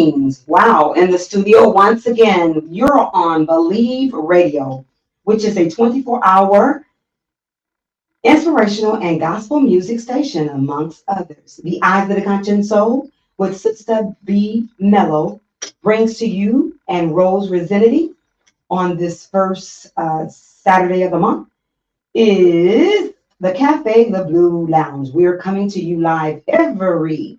Greetings. Wow. In the studio once again, you're on Believe Radio, which is a 24-hour inspirational and gospel music station, amongst others. The Eyes of the Conscience Soul with Sistah Mellow brings to you and Rosenity on this first Saturday of the month is the Cafe Le Blue Lounge. We're coming to you live every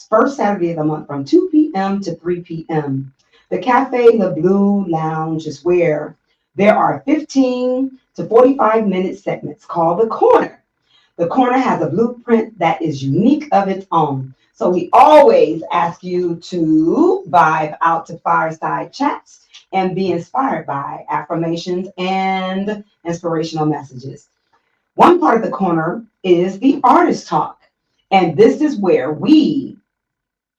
first Saturday of the month from 2 p.m. to 3 p.m. The Cafe Le Blue Lounge is where there are 15 to 45-minute segments called The Corner. The Corner has a blueprint that is unique of its own. So we always ask you to vibe out to fireside chats and be inspired by affirmations and inspirational messages. One part of the corner is the artist talk. And this is where we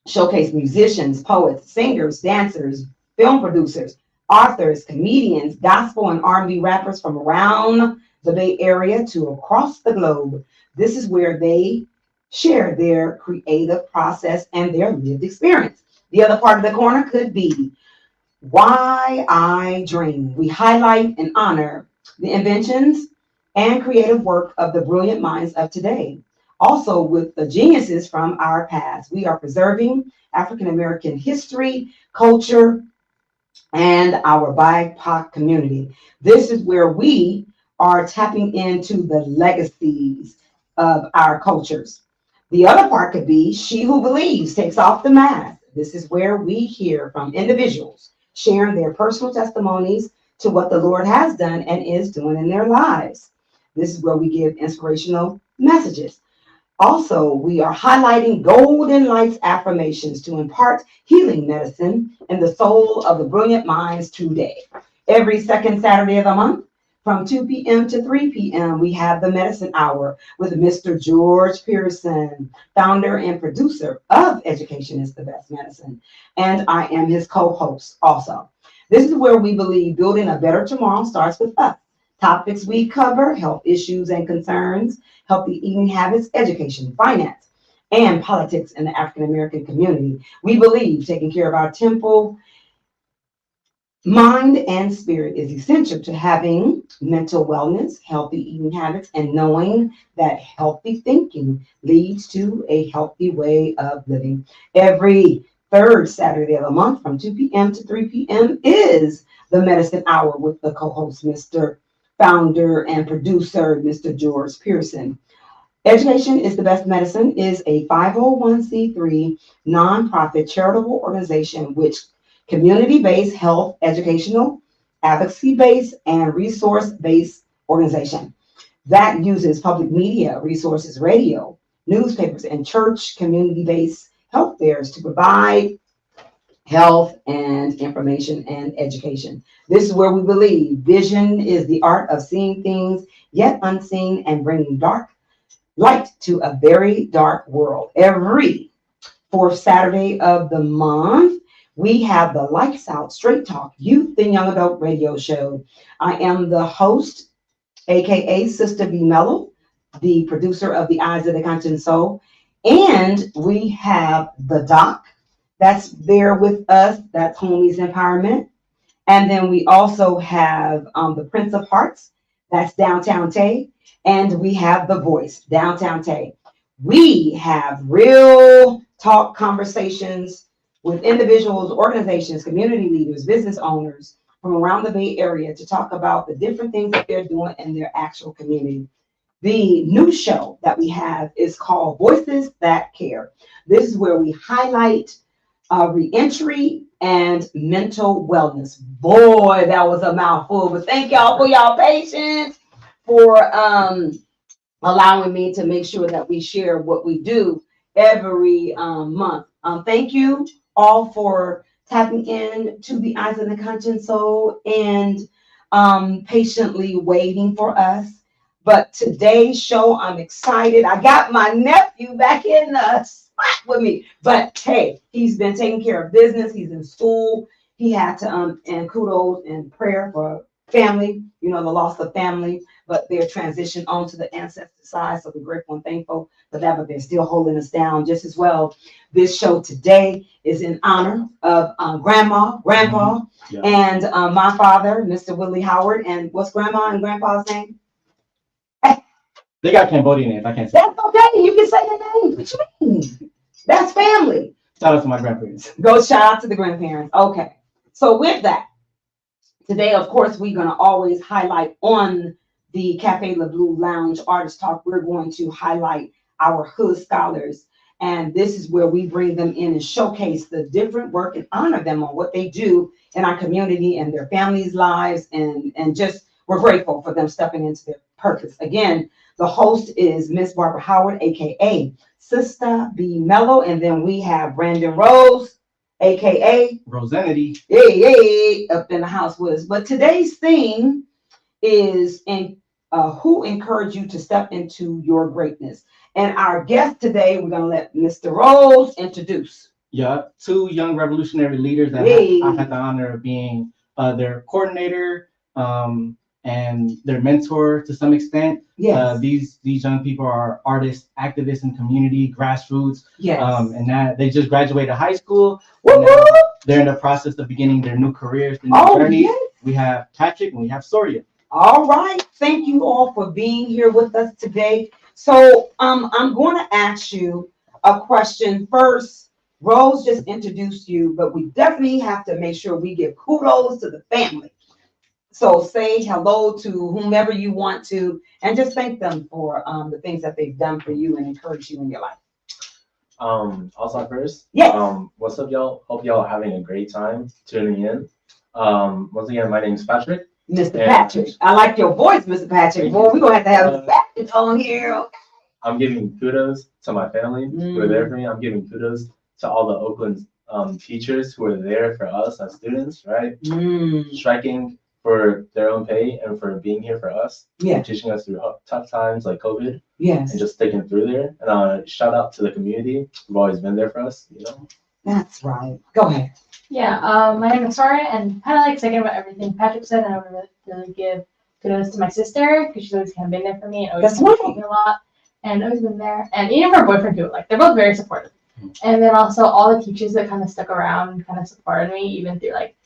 showcase musicians, poets, singers, dancers, film producers, authors, comedians, gospel and R&B rappers from around the Bay Area to across the globe. This is where they share their creative process and their lived experience. The other part of the corner could be Why I Dream. We highlight and honor the inventions and creative work of the brilliant minds of today. Also, with the geniuses from our past, we are preserving African American history, culture, and our BIPOC community. This is where we are tapping into the legacies of our cultures. The other part could be She Who Believes Takes Off the Mask. This is where we hear from individuals sharing their personal testimonies to what the Lord has done and is doing in their lives. This is where we give inspirational messages. Also, we are highlighting Golden Lights affirmations to impart healing medicine in the soul of the brilliant minds today. Every second Saturday of the month from 2 p.m. to 3 p.m., we have the Medicine Hour with Mr. George Pearson, founder and producer of Education is the Best Medicine. And I am his co-host also. This is where we believe building a better tomorrow starts with us. Topics we cover: health issues and concerns, healthy eating habits, education, finance, and politics in the African American community. We believe taking care of our temple, mind, and spirit is essential to having mental wellness, healthy eating habits, and knowing that healthy thinking leads to a healthy way of living. Every third Saturday of the month from 2 p.m. to 3 p.m. is the Medicine Hour with the co-host, Mr. Founder and producer, Mr. George Pearson. Education is the Best Medicine is a 501c3 nonprofit charitable organization which community-based health, educational, advocacy-based, and resource-based organization that uses public media resources, radio, newspapers, and church community-based health fairs to provide health and information and education. This is where we believe vision is the art of seeing things yet unseen and bringing dark light to a very dark world. Every fourth Saturday of the month, we have the Lights Out Straight Talk Youth and Young Adult Radio Show. I am the host, aka Sistah Mellow, the producer of The Eyes of the Conscience Soul, and we have the Doc that's there with us. That's Homies Empowerment. And then we also have the Prince of Hearts. That's Downtown Tay. And we have The Voice, Downtown Tay. We have real talk conversations with individuals, organizations, community leaders, business owners from around the Bay Area to talk about the different things that they're doing in their actual community. The new show that we have is called Voices That Care. This is where we highlight reentry and mental wellness. Boy, that was a mouthful, but thank y'all for y'all patience, for allowing me to make sure that we share what we do every month. Thank you all for tapping in to the Eyes of the Conscience Soul and patiently waiting for us. But today's show, I'm excited. I got my nephew back in the spot with me. But hey, he's been taking care of business. He's in school. He had to, and kudos and prayer for family, the loss of family. but they're transitioned on to the ancestor side. So we're grateful and thankful for that, but they're still holding us down just as well. This show today is in honor of Grandma, Grandpa, and my father, Mr. Willie Howard. And what's Grandma and Grandpa's name? They got Cambodian names. I can't say. That's okay. You can say the name. What you mean? That's family. Shout out to my grandparents. Go shout out to the grandparents. Okay. So with that, today, of course, we're going to always highlight on the Cafe Le Bleu Lounge Artist Talk. We're going to highlight our hood scholars. And this is where we bring them in and showcase the different work and honor them on what they do in our community and their families' lives. And just we're grateful for them stepping into their purpose. Again, the host is Ms.Barbara Howard, aka Sistah B. Mellow. And then we have Brandon Rose, aka Rosenity. Hey, up in the house with us. But today's theme is who encouraged you to step into your greatness? And our guest today, we're going to let Mr. Rose introduce. Yeah, two young revolutionary leaders that I had the honor of being their coordinator and their mentor to some extent. Yes. These young people are artists, activists in community, grassroots. Yes. And that they just graduated high school. They're in the process of beginning their new careers, their new journeys. Yes. We have Patrick and we have Soriyan. All right. Thank you all for being here with us today. So I'm going to ask you a question first. Rose just introduced you, but we definitely have to make sure we give kudos to the family. So say hello to whomever you want to, and just thank them for the things that they've done for you and encourage you in your life. I'll start first. Yes. What's up, y'all? Hope y'all are having a great time tuning in. Once again, my name is Patrick. Mr. Patrick. I like your voice, Mr. Patrick. Boy, we're going to have Mr. Patrick on here. Okay. I'm giving kudos to my family who are there for me. I'm giving kudos to all the Oakland teachers who are there for us as students, right? Striking for their own pay and for being here for us. Yeah. Teaching us through tough times like COVID. Yes. And just sticking through there. And shout out to the community who've always been there for us, you know? That's right. Go ahead. Yeah, my name is Soriyan, and kind of like second about everything Patrick said, and I want to really give kudos to my sister, because she's always kind of been there for me and always helped me a lot, and always been there. And even her boyfriend too, like they're both very supportive. And then also all the teachers that kind of stuck around and kind of supported me, even through like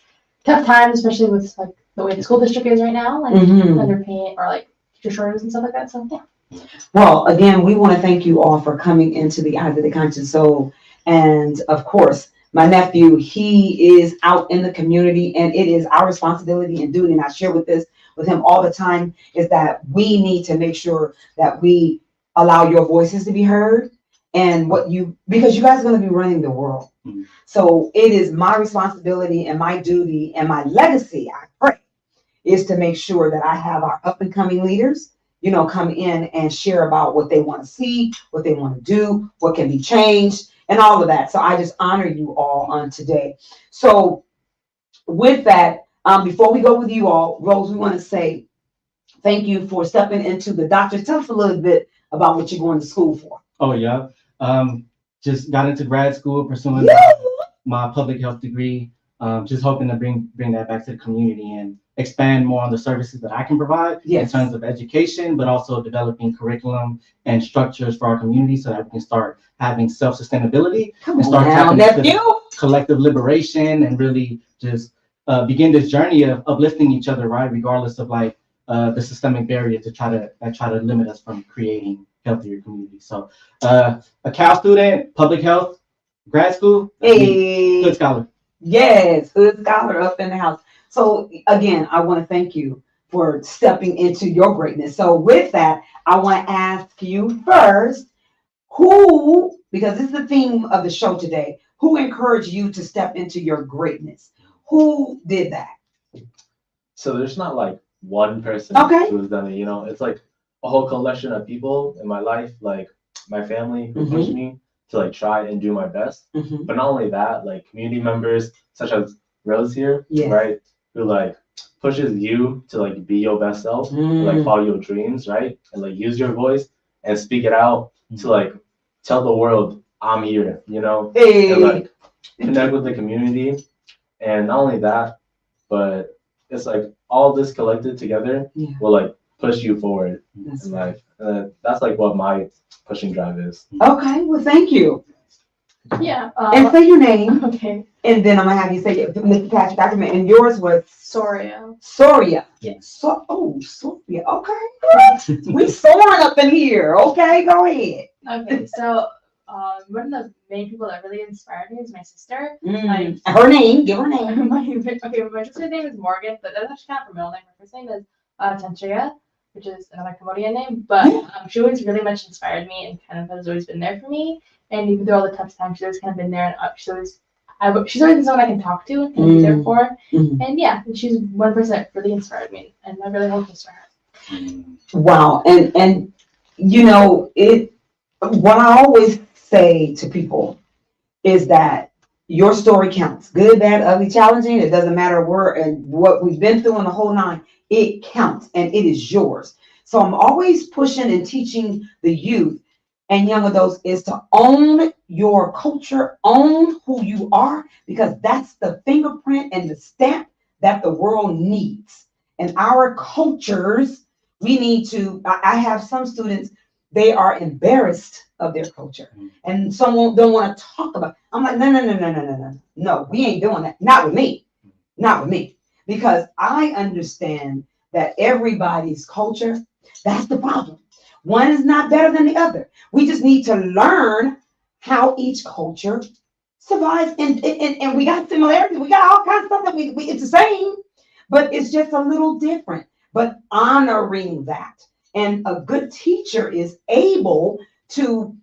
tough times, especially with like the way the school district is right now, like underpaying or like teacher shortages and stuff like that. So yeah. Well, again, we want to thank you all for coming into the Eyes of the Conscious Soul. And of course, my nephew, he is out in the community, and it is our responsibility and duty, and I share with him all the time, is that we need to make sure that we allow your voices to be heard, and because you guys are going to be running the world. So it is my responsibility and my duty and my legacy, I pray, is to make sure that I have our up and coming leaders, come in and share about what they want to see, what they want to do, what can be changed, and all of that. So I just honor you all on today. So with that, before we go with you all, Rose, we want to say thank you for stepping into the doctor. Tell us a little bit about what you're going to school for. Oh, yeah. Just got into grad school, pursuing my public health degree, just hoping to bring that back to the community and expand more on the services that I can provide in terms of education, but also developing curriculum and structures for our community so that we can start having self-sustainability and start tapping into collective liberation and really just begin this journey of uplifting each other, right? Regardless of like the systemic barrier to try to limit us from creating healthier communities. So a Cal student, public health, grad school, good scholar. Yes, hood scholar up in the house. So again, I want to thank you for stepping into your greatness. So with that, I want to ask you first, because this is the theme of the show today, who encouraged you to step into your greatness? Who did that? So there's not like one person who's done it, it's like a whole collection of people in my life, like my family who pushed me to like try and do my best. But not only that, like community members such as Rose here, right? Who like pushes you to like be your best self, to, like follow your dreams, right? And like use your voice and speak it out to like tell the world I'm here, and like connect with the community. And not only that, but it's like all this collected together will like push you forward in life. That's like what my pushing drive is. Okay, well, thank you. Yeah. And say your name, Okay. and then I'm gonna have you say it, Mr. Patrick document, and yours was Soriyan. Soriyan. Yes. Sophia. Okay, we soaring up in here. Okay, go ahead. Okay, so one of the main people that really inspired me is my sister. Her name, give her name. My sister's name is Morgan, but that's actually not her middle name. Her first name is Tanchaya, which is another Cambodian name. But she always really much inspired me and kind of has always been there for me. And even through all the tough times, she's always kind of been there. And she's always been someone I can talk to and be there for. And yeah, she's one person that really inspired me, and I really hope to her. Wow, and you know it. What I always say to people is that your story counts. Good, bad, ugly, challenging. It doesn't matter where and what we've been through in the whole nine. It counts, and it is yours. So I'm always pushing and teaching the youth and young adults is to own your culture, own who you are, because that's the fingerprint and the stamp that the world needs. And our cultures, we need to. I have some students. They are embarrassed of their culture, and some don't want to talk about it. I'm like, no, we ain't doing that. Not with me, because I understand that everybody's culture. That's the problem. One is not better than the other. We just need to learn how each culture survives, and we got similarities. We got all kinds of stuff that we it's the same, but it's just a little different. But honoring that. And a good teacher is able to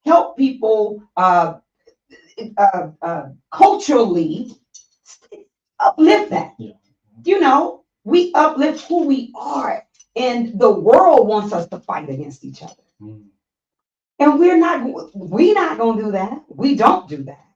help people culturally uplift that. Yeah. You know, we uplift who we are, and the world wants us to fight against each other. And we're not going to do that. We don't do that.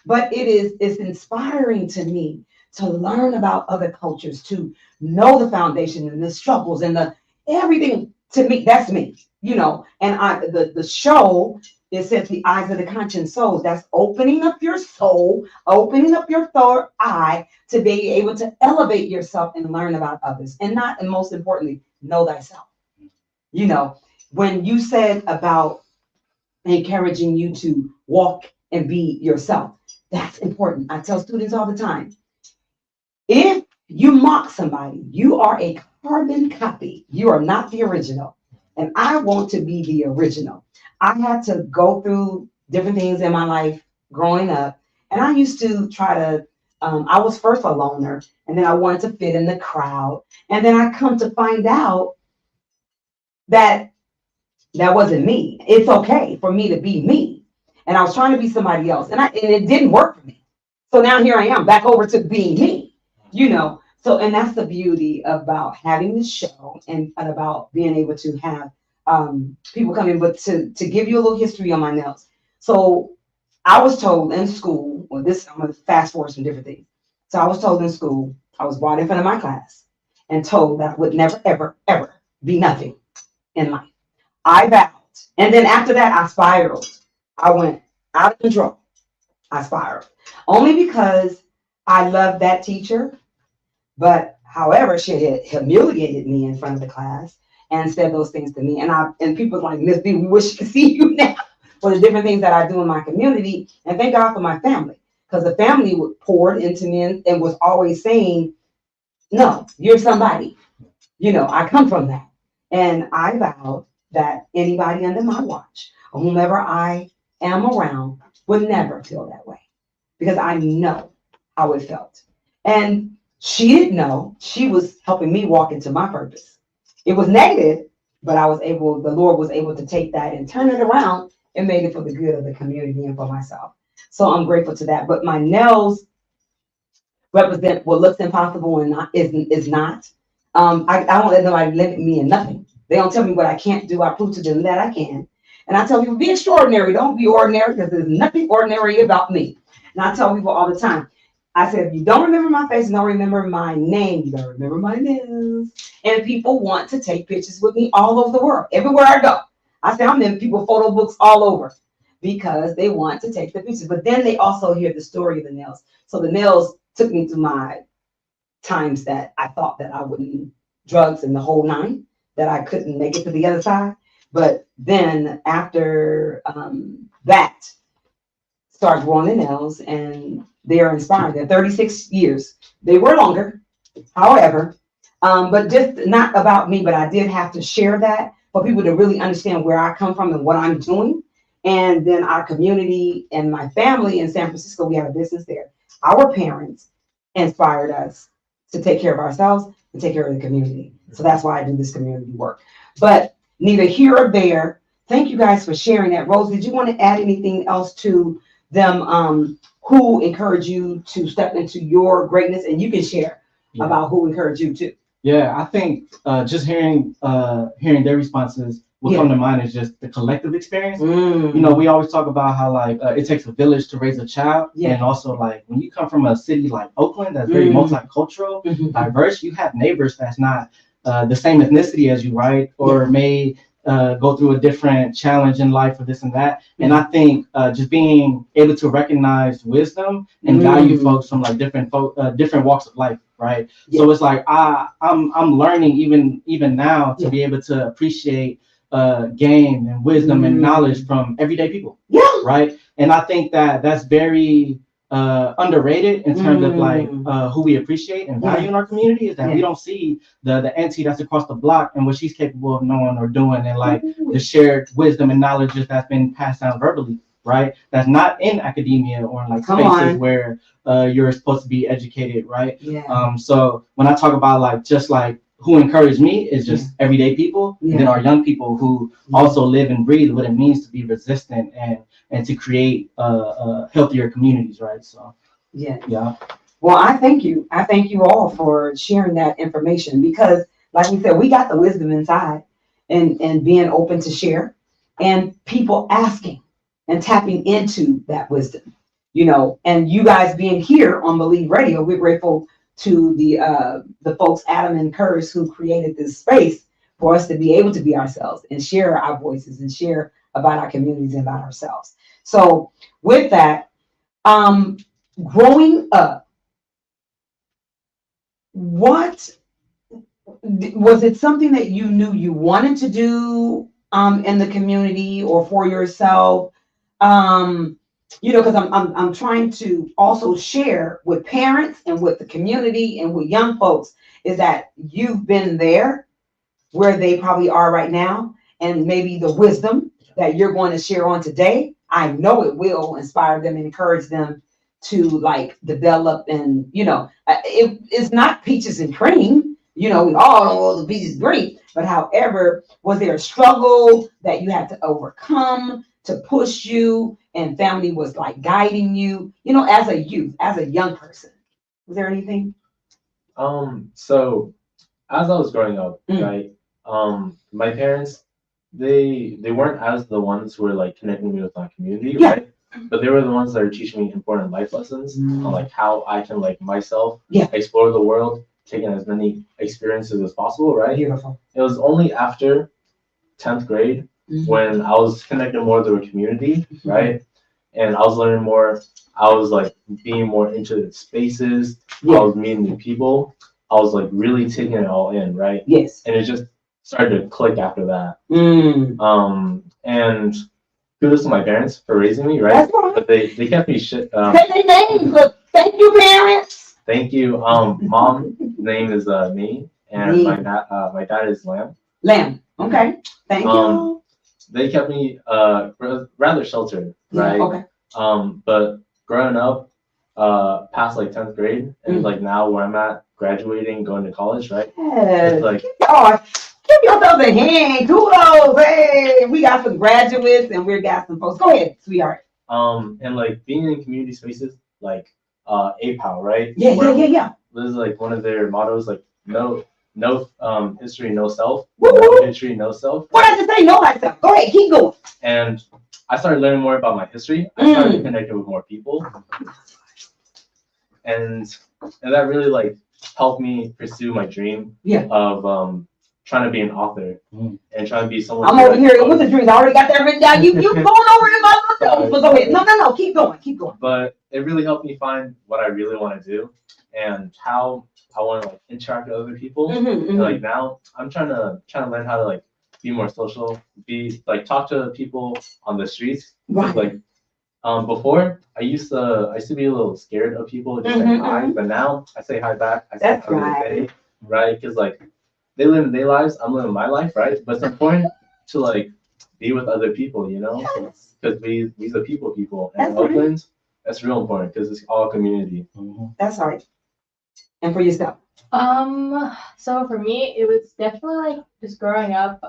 But it's inspiring to me to learn about other cultures, to know the foundation and the struggles and the everything. To me, that's me, you know. And the show, it says the eyes of the conscience souls. That's opening up your soul, opening up your third eye to be able to elevate yourself and learn about others. And most importantly, know thyself. You know, when you said about encouraging you to walk and be yourself, that's important. I tell students all the time, if you mock somebody, you are a carbon copy. You are not the original. And I want to be the original. I had to go through different things in my life growing up. And I used to try to, I was first a loner, and then I wanted to fit in the crowd. And then I come to find out that wasn't me. It's okay for me to be me. And I was trying to be somebody else. And it didn't work for me. So now here I am back over to being me, you know. So, and that's the beauty about having this show and about being able to have people come in, but to give you a little history on my nails. So I was told in school, I'm going to fast forward some different things. So I was told in school, I was brought in front of my class and told that I would never, ever, ever be nothing in life. I vowed. And then after that, I spiraled. I went out of control. I spiraled. Only because I loved that teacher. But however, she had humiliated me in front of the class and said those things to me. And people like, Ms. B, we wish to see you now for the different things that I do in my community. And thank God for my family, because the family poured into me and was always saying, no, you're somebody. You know, I come from that. And I vowed that anybody under my watch or whomever I am around would never feel that way, because I know how it felt. And she didn't know. She was helping me walk into my purpose. It was negative, but the Lord was able to take that and turn it around and made it for the good of the community and for myself. So I'm grateful to that. But my nails represent what looks impossible and is not. I don't let nobody limit me in nothing. They don't tell me what I can't do. I prove to them that I can. And I tell people, be extraordinary. Don't be ordinary, because there's nothing ordinary about me. And I tell people all the time, I said, if you don't remember my face and don't remember my name, you don't remember my nails. And people want to take pictures with me all over the world, everywhere I go. I say, I'm in people photo books all over, because they want to take the pictures. But then they also hear the story of the nails. So the nails took me through my times that I thought that I wouldn't drugs and the whole nine, that I couldn't make it to the other side. But then after that, start growing the nails, and they are inspired. They're 36 years. They were longer, however, but just not about me, but I did have to share that for people to really understand where I come from and what I'm doing. And then our community and my family in San Francisco, we have a business there. Our parents inspired us to take care of ourselves and take care of the community. So that's why I do this community work. But neither here or there. Thank you guys for sharing that. Rose, did you want to add anything else to them who encourage you to step into your greatness? And you can share about who encouraged you too. Yeah, I think just hearing their responses will come to mind is just the collective experience. You know, we always talk about how like it takes a village to raise a child, and also like when you come from a city like Oakland that's very multicultural, diverse, you have neighbors that's not the same ethnicity as you, right? Or may go through a different challenge in life or this and that. And I think just being able to recognize wisdom and value folks from like different walks of life, right? So it's like I'm learning even now to be able to appreciate game and wisdom and knowledge from everyday people, right? And I think that that's very underrated in terms of like who we appreciate and value in our community, is that we don't see the auntie that's across the block and what she's capable of knowing or doing, and like the shared wisdom and knowledge that's been passed down verbally, right? That's not in academia or in like spaces where you're supposed to be educated, right? So when I talk about like just like who encouraged me is just everyday people, and then our young people who also live and breathe what it means to be resistant and to create healthier communities, right? So Well, I thank you. I thank you all for sharing that information, because like we said, we got the wisdom inside, and being open to share, and people asking and tapping into that wisdom, you know, and you guys being here on Believe Radio, we're grateful to the folks, Adam and Curtis, who created this space for us to be able to be ourselves and share our voices and share about our communities and about ourselves. So with that, growing up, what was it something that you knew you wanted to do in the community or for yourself? You know, because I'm trying to also share with parents and with the community and with young folks, is that you've been there where they probably are right now, and maybe the wisdom that you're going to share on today, I know it will inspire them and encourage them to like develop. And you know, it's not peaches and cream, you know, we all know the peaches and cream, but however, was there a struggle that you had to overcome to push you, and family was like guiding you, you know, as a youth, as a young person? Was there anything? So as I was growing up, right, my parents, they weren't as the ones who were like connecting me with my community, right? But they were the ones that are teaching me important life lessons on like how I can like myself explore the world, taking as many experiences as possible, right? Beautiful. It was only after 10th grade when I was connecting more to a community, right? And I was learning more. I was like being more into the spaces. I was meeting new people. I was like really taking it all in, right? Yes. And it just started to click after that. And kudos to my parents for raising me, right? That's right. But they kept me shit. Say their names, look. Thank you, parents. Thank you. Mom name is me, and my dad is Lamb. Lamb. Okay. Thank you. They kept me rather sheltered, right? Okay. But growing up, past like 10th grade, and like now where I'm at, graduating, going to college, right? Yes. It's like, give yourselves a hand. Kudos. Hey, we got some graduates and we got some folks. Go ahead, sweetheart. And like being in community spaces like APOW, right? Yeah. This is like one of their mottos, like no history, no self. No history, no self. What I just say, know thyself. Go ahead, keep going. And I started learning more about my history. I started connecting with more people, and that really like helped me pursue my dream of trying to be an author and trying to be someone. I'm over here with the dreams. I already got that written down. You going over in my notes. But go ahead. No, keep going. But it really helped me find what I really want to do. and how I want to like interact with other people. Mm-hmm, And like now, I'm trying to learn how to like be more social, be like talk to people on the streets. Right. Like before, I used to be a little scared of people just saying hi, but now I say hi back. I say That's have a good right. day, right? Because like they live their lives, I'm living my life, right? But it's important to like be with other people, you know, Yes. because we's the people, and That's in right. Oakland, that's real important because it's all community. That's right. And for yourself? So for me, it was definitely like just growing up.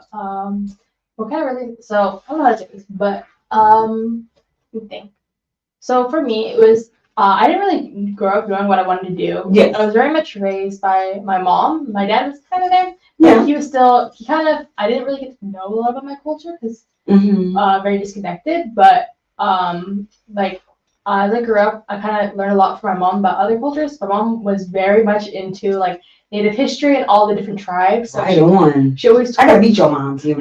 What kind of really? So I don't know how to say this, but let me think. So for me, it was I didn't really grow up knowing what I wanted to do. Yes. I was very much raised by my mom. My dad was kind of there. Yeah. He kind of, I didn't really get to know a lot about my culture because very disconnected. But like as I grew up, I kind of learned a lot from my mom about other cultures. My mom was very much into like Native history and all the different tribes. So she always I gotta beat your mom. she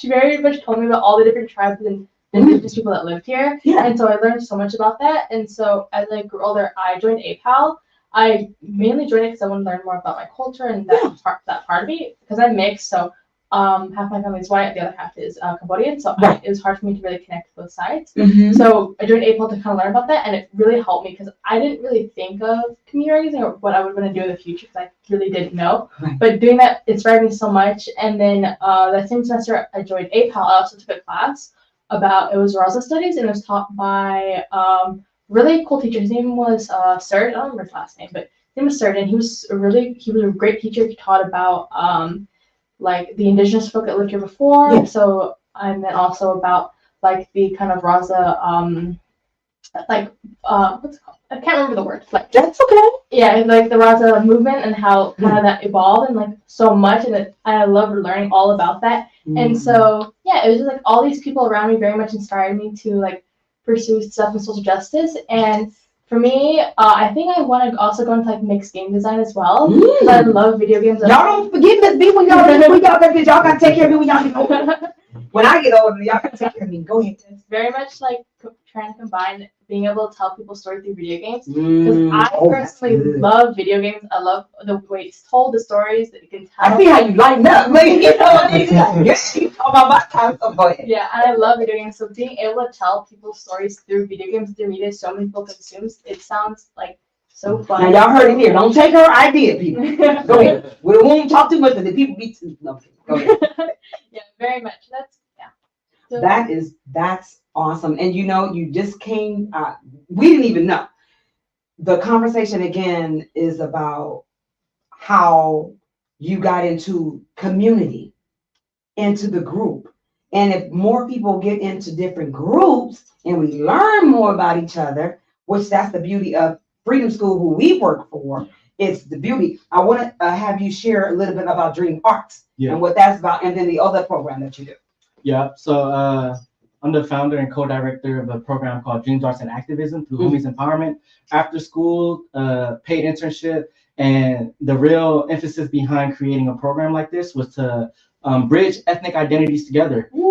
very much told me about all the different tribes and indigenous people that lived here. Yeah. And so I learned so much about that. And so as I grew older, I joined APAL. I mainly joined it because I wanted to learn more about my culture and that part of me because I'm mixed. So half my family is white, the other half is Cambodian. So it was hard for me to really connect with both sides. So I joined APAL to kind of learn about that, and it really helped me because I didn't really think of community or what I was going to do in the future because I really didn't know. Right. But doing that inspired me so much. And then that same semester I joined APAL. I also took a class it was Raza Studies, and it was taught by really cool teacher. His name was Sir. I don't remember his last name, but his name was Sir, and he was a great teacher. He taught about like the indigenous folk that lived here before. Yeah. So and then also about like the kind of Raza what's it called? I can't remember the word. Like that's okay. Yeah, like the Raza movement and how kind of that evolved and like so much, and I love learning all about that. And so yeah, it was just like all these people around me very much inspired me to like pursue stuff in social justice. And for me, I think I want to also go into like mixed game design as well because I love video games. Y'all don't forget Miss B when y'all gotta take care of me when y'all get older. When I get older, y'all gotta take care of me. Go ahead. It's very much like trying to combine being able to tell people's story through video games because I personally love video games. I love the way it's told, the stories that you can tell. I see how you lighten up, like you know what I mean. You talk about my time, so go ahead. Yeah, and I love video games. So being able to tell people's stories through video games, through media, so many people consume. It sounds like so fun. Now y'all heard it here. Don't take her idea, people. Go ahead. We won't talk too much because the people be too. No, go ahead. Yeah, very much. So, that's awesome. And you know, you just came. We didn't even know. The conversation again is about how you got into community, into the group, and if more people get into different groups and we learn more about each other, which that's the beauty of Freedom School, who we work for. It's the beauty. I want to have you share a little bit about Dream Arts and what that's about, and then the other program that you do. Yeah, so I'm the founder and co-director of a program called Dreams, Arts, and Activism through Women's Empowerment. After school, paid internship, and the real emphasis behind creating a program like this was to bridge ethnic identities together. We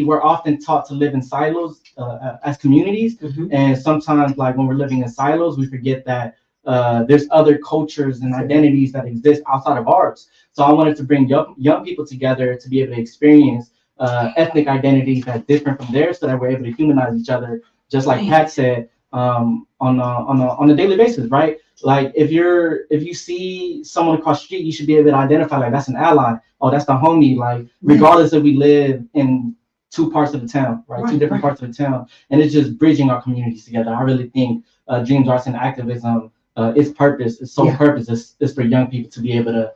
were often taught to live in silos as communities, and sometimes, like when we're living in silos, we forget that there's other cultures and identities that exist outside of ours. So I wanted to bring young people together to be able to experience ethnic identities that's different from theirs, so that we're able to humanize each other, just like Pat said, on a daily basis, right? Like if you see someone across the street, you should be able to identify like that's an ally. Oh, that's the homie. Like regardless if we live in two parts of the town, right? Two different parts of the town, and it's just bridging our communities together. I really think Dreams, Arts, and Activism, its purpose, its sole purpose is for young people to be able to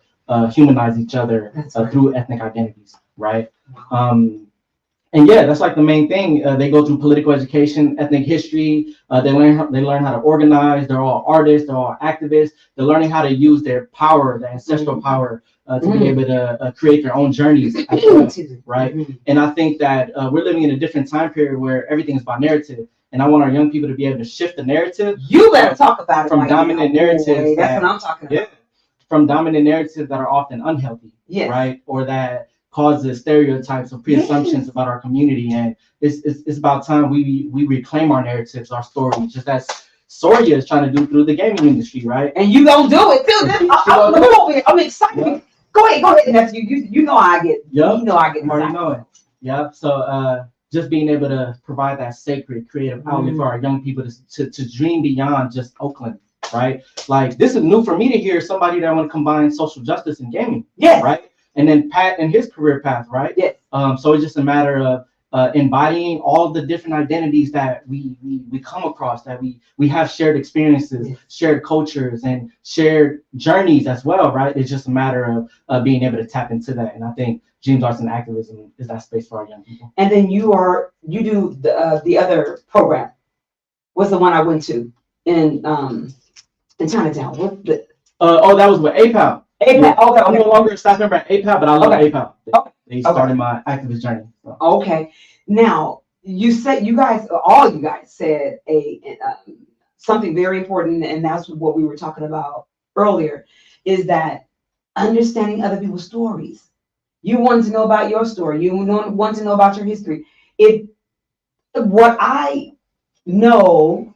humanize each other through ethnic identities, right? And yeah, that's like the main thing. They go through political education, ethnic history. They learn how to organize. They're all artists. They're all activists. They're learning how to use their power, their ancestral power, to be able to create their own journeys, right? And I think that we're living in a different time period where everything is about narrative. And I want our young people to be able to shift the narrative. You better talk about it. From dominant narratives. That's what I'm talking about. From dominant narratives that are often unhealthy, right? Or that causes stereotypes or pre-assumptions about our community, and it's about time we reclaim our narratives, our stories, just as Soriyan is trying to do through the gaming industry, right? And you gonna do it too. I'm excited. Yep. Go ahead, nephew. You know I get. Yep. You know I get. Already know it. Yep. So just being able to provide that sacred creative outlet for our young people to dream beyond just Oakland, right? Like this is new for me to hear somebody that want to combine social justice and gaming. Yeah. Right. And then Pat and his career path, right? Yes. So it's just a matter of embodying all the different identities that we come across, that we have shared experiences, shared cultures, and shared journeys as well, right? It's just a matter of being able to tap into that. And I think Dreams, Arts, and Activism is that space for our young people. And then you do the other program. What's the one I went to in Chinatown? What the? That was with APAL. APAL. Okay. I'm no longer a staff member at APAL, but I love APAL. Okay. They started my activist journey. So. Okay. Now you said all you guys said something very important, and that's what we were talking about earlier, is that understanding other people's stories. You want to know about your story. You want to know about your history. What I know,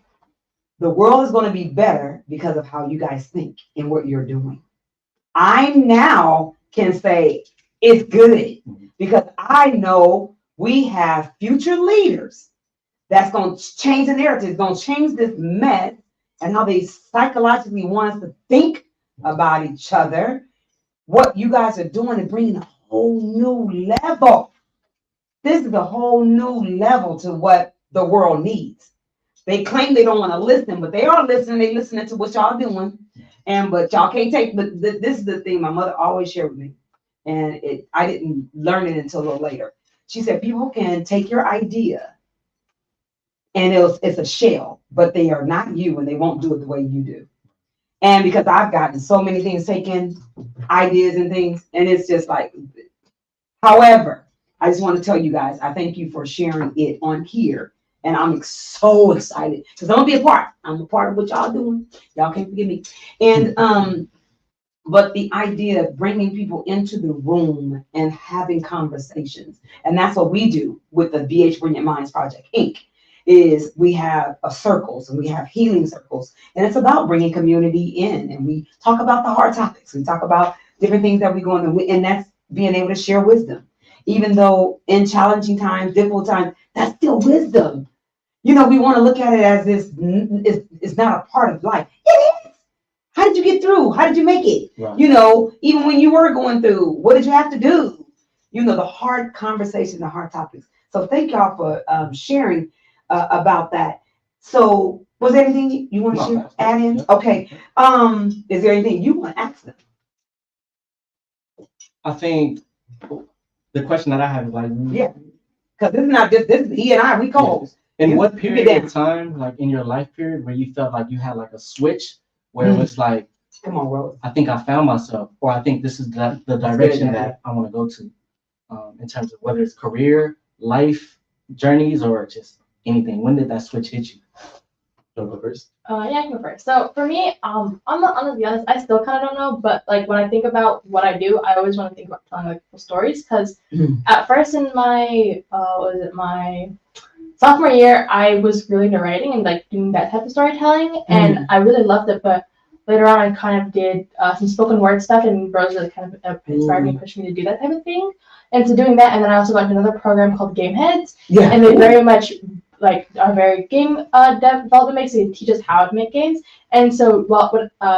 the world is going to be better because of how you guys think and what you're doing. I now can say it's good because I know we have future leaders that's going to change the narrative, going to change this mess and how they psychologically want us to think about each other. What you guys are doing is bringing a whole new level. This is a whole new level to what the world needs. They claim they don't want to listen, but they are listening. They listening to what y'all doing. But y'all can't take, but this is the thing my mother always shared with me. And I didn't learn it until a little later. She said, people can take your idea and it's a shell, but they are not you and they won't do it the way you do. And because I've gotten so many things taken, ideas and things, and it's just like, however, I just want to tell you guys, I thank you for sharing it on here. And I'm so excited because I'm gonna be a part. I'm a part of what y'all doing. Y'all can't forgive me. And but the idea of bringing people into the room and having conversations, and that's what we do with the BH Brilliant Minds Project Inc. is we have circles and we have healing circles, and it's about bringing community in, and we talk about the hard topics. We talk about different things that we're going through, and that's being able to share wisdom, even though in challenging times, difficult times, that's still wisdom. You know, we want to look at it as this it's not a part of life. It is. How did you get through? How did you make it? Right. You know, even when you were going through, what did you have to do? You know, the hard conversations, the hard topics. So thank y'all for sharing about that. So was there anything you want to add in? Okay. Is there anything you want to ask them? I think the question that I have is like, yeah, because this is not just this is he and I, we co-hosts. In what period of time, like in your life period, where you felt like you had like a switch where it was like, come on, Rose, I think I found myself, or I think this is the direction that I want to go to, in terms of whether it's career, life, journeys, or just anything. When did that switch hit you? You want to go first? Yeah, I can go first. So for me, I'm gonna be honest, I still kind of don't know, but like when I think about what I do, I always want to think about telling like cool stories, because at first in my my sophomore year, I was really into writing and like doing that type of storytelling, and I really loved it. But later on, I kind of did some spoken word stuff, and Rose really kind of inspired me, pushed me to do that type of thing. And so doing that, and then I also got into another program called Game Heads, and they very much like are very game development based. So they teach us how to make games. And so while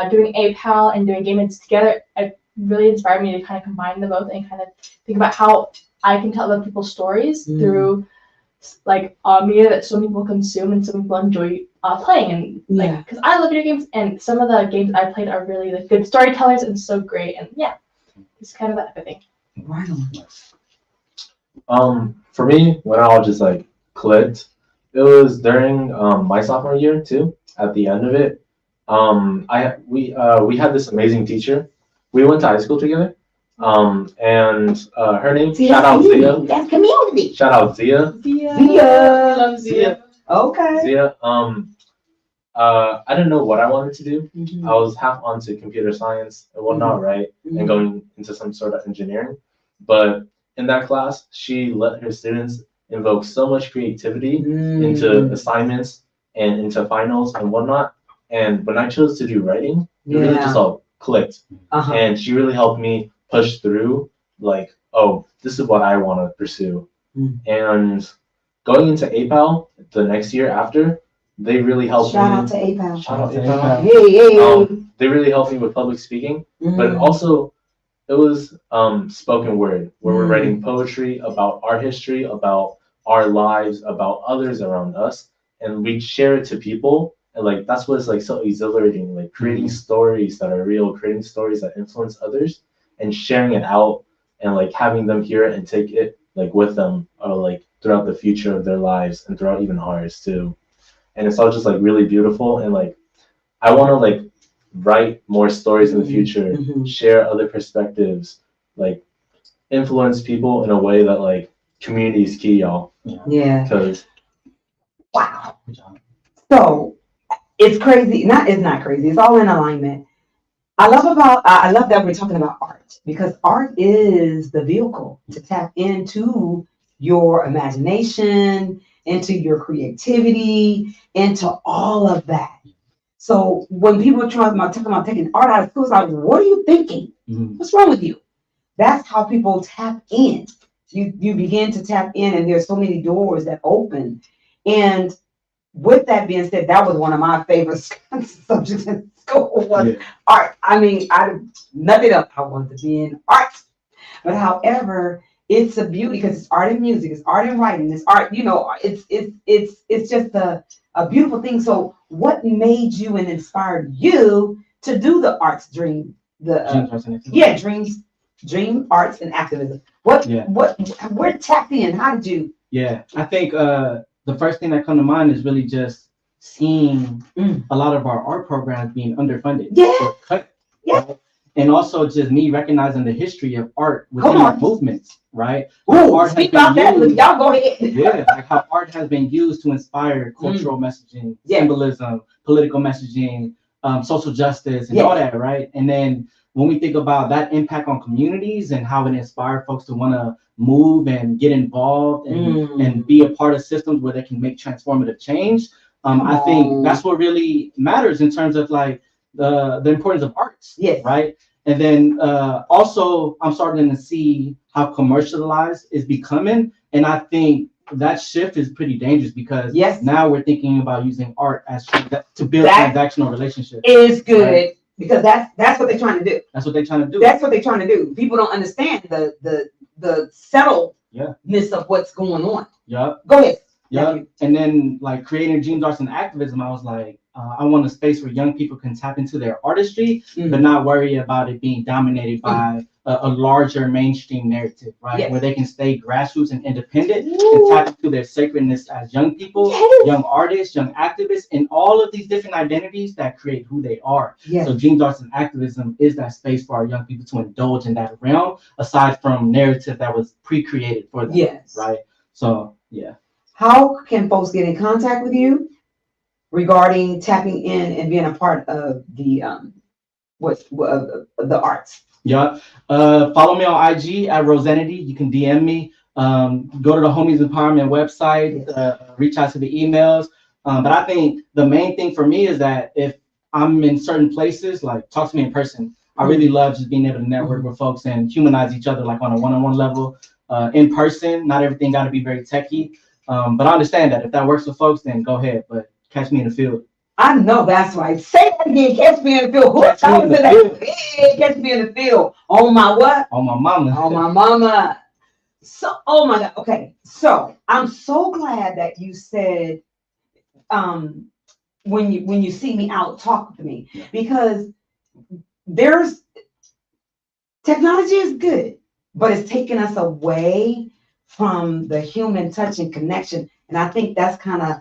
doing APAL and doing Game Heads together, it really inspired me to kind of combine them both and kind of think about how I can tell other people's stories through like media that some people consume and some people enjoy playing, and like because I love video games, and some of the games I played are really like good storytellers and so great, and it's kind of that I think. Right on. For me, when I all just like clicked, it was during my sophomore year too. At the end of it, we had this amazing teacher. We went to high school together. And her name, shout out Zia. That's community. Shout out Zia. Zia. Love Zia. Okay. Zia. I didn't know what I wanted to do. I was half onto computer science and whatnot, right? And going into some sort of engineering. But in that class, she let her students invoke so much creativity into assignments and into finals and whatnot. And when I chose to do writing, it really just all clicked. And she really helped me push through, like, oh, this is what I want to pursue. And going into APAL the next year after, they really helped me. Shout out to APAL. Shout out to APAL. Hey. They really helped me with public speaking, but also it was spoken word, where we're writing poetry about our history, about our lives, about others around us, and we share it to people. And like that's what's like so exhilarating, like creating stories that are real, creating stories that influence others, and sharing it out, and like having them hear it and take it like with them, or like throughout the future of their lives and throughout even ours too. And it's all just like really beautiful, and like I want to like write more stories in the future, share other perspectives, like influence people in a way that like community is key, y'all. Yeah. Because wow. So it's crazy. It's not crazy. It's all in alignment. I love that we're talking about art, because art is the vehicle to tap into your imagination, into your creativity, into all of that. So when people are talking about taking art out of school, it's like, what are you thinking? What's wrong with you? That's how people tap in. You begin to tap in, and there's so many doors that open. And with that being said, that was one of my favorite subjects in school was art. I mean, nothing else. I wanted to be in art. But however, it's a beauty, because it's art and music, it's art and writing, it's art, it's just a beautiful thing. So what made you and inspired you to do the arts dream? Dream arts and activism. Where tapped in? How did you? Yeah, I think the first thing that come to mind is really just seeing a lot of our art programs being underfunded. Or cut. Yeah. And also just me recognizing the history of art within our movements, right? Speak about that. Y'all go ahead. Yeah, like how art has been used to inspire cultural messaging, symbolism, political messaging, social justice, and all that, right? And then when we think about that impact on communities and how it inspired folks to want to move and get involved and be a part of systems where they can make transformative change, I think that's what really matters in terms of like the importance of arts, right? And then also I'm starting to see how commercialized is becoming, and I think that shift is pretty dangerous, because now we're thinking about using art as to build transactional relationships. It is good, right? Because that's what they're trying to do. That's what they're trying to do. That's what they're trying to do. People don't understand the settledness of what's going on. Go ahead. And then like creating Dreams, Arts, and Activism, I was like, I want a space where young people can tap into their artistry, but not worry about it being dominated by a larger mainstream narrative, right? Where they can stay grassroots and independent and tap into their sacredness as young people, young artists, young activists, and all of these different identities that create who they are. So Dreams, Arts, and Activism is that space for our young people to indulge in that realm, aside from narrative that was pre-created for them, right? So, yeah. How can folks get in contact with you regarding tapping in and being a part of the the arts? Follow me on IG at Rosenity. You can DM me. Go to the Homies Empowerment website. Reach out to the emails. But I think the main thing for me is that if I'm in certain places, like talk to me in person. I really love just being able to network with folks and humanize each other, like on a one-on-one level, in person. Not everything got to be very techy. But I understand that if that works for folks, then go ahead. But catch me in the field. I know that's right. Say that again. Catch me in the field. Catch me in the field. On my what? On my mama. On my mama. So, oh my God. Okay. So I'm so glad that you said, when you see me out, talk to me, because technology is good, but it's taking us away from the human touch and connection. And I think that's kind of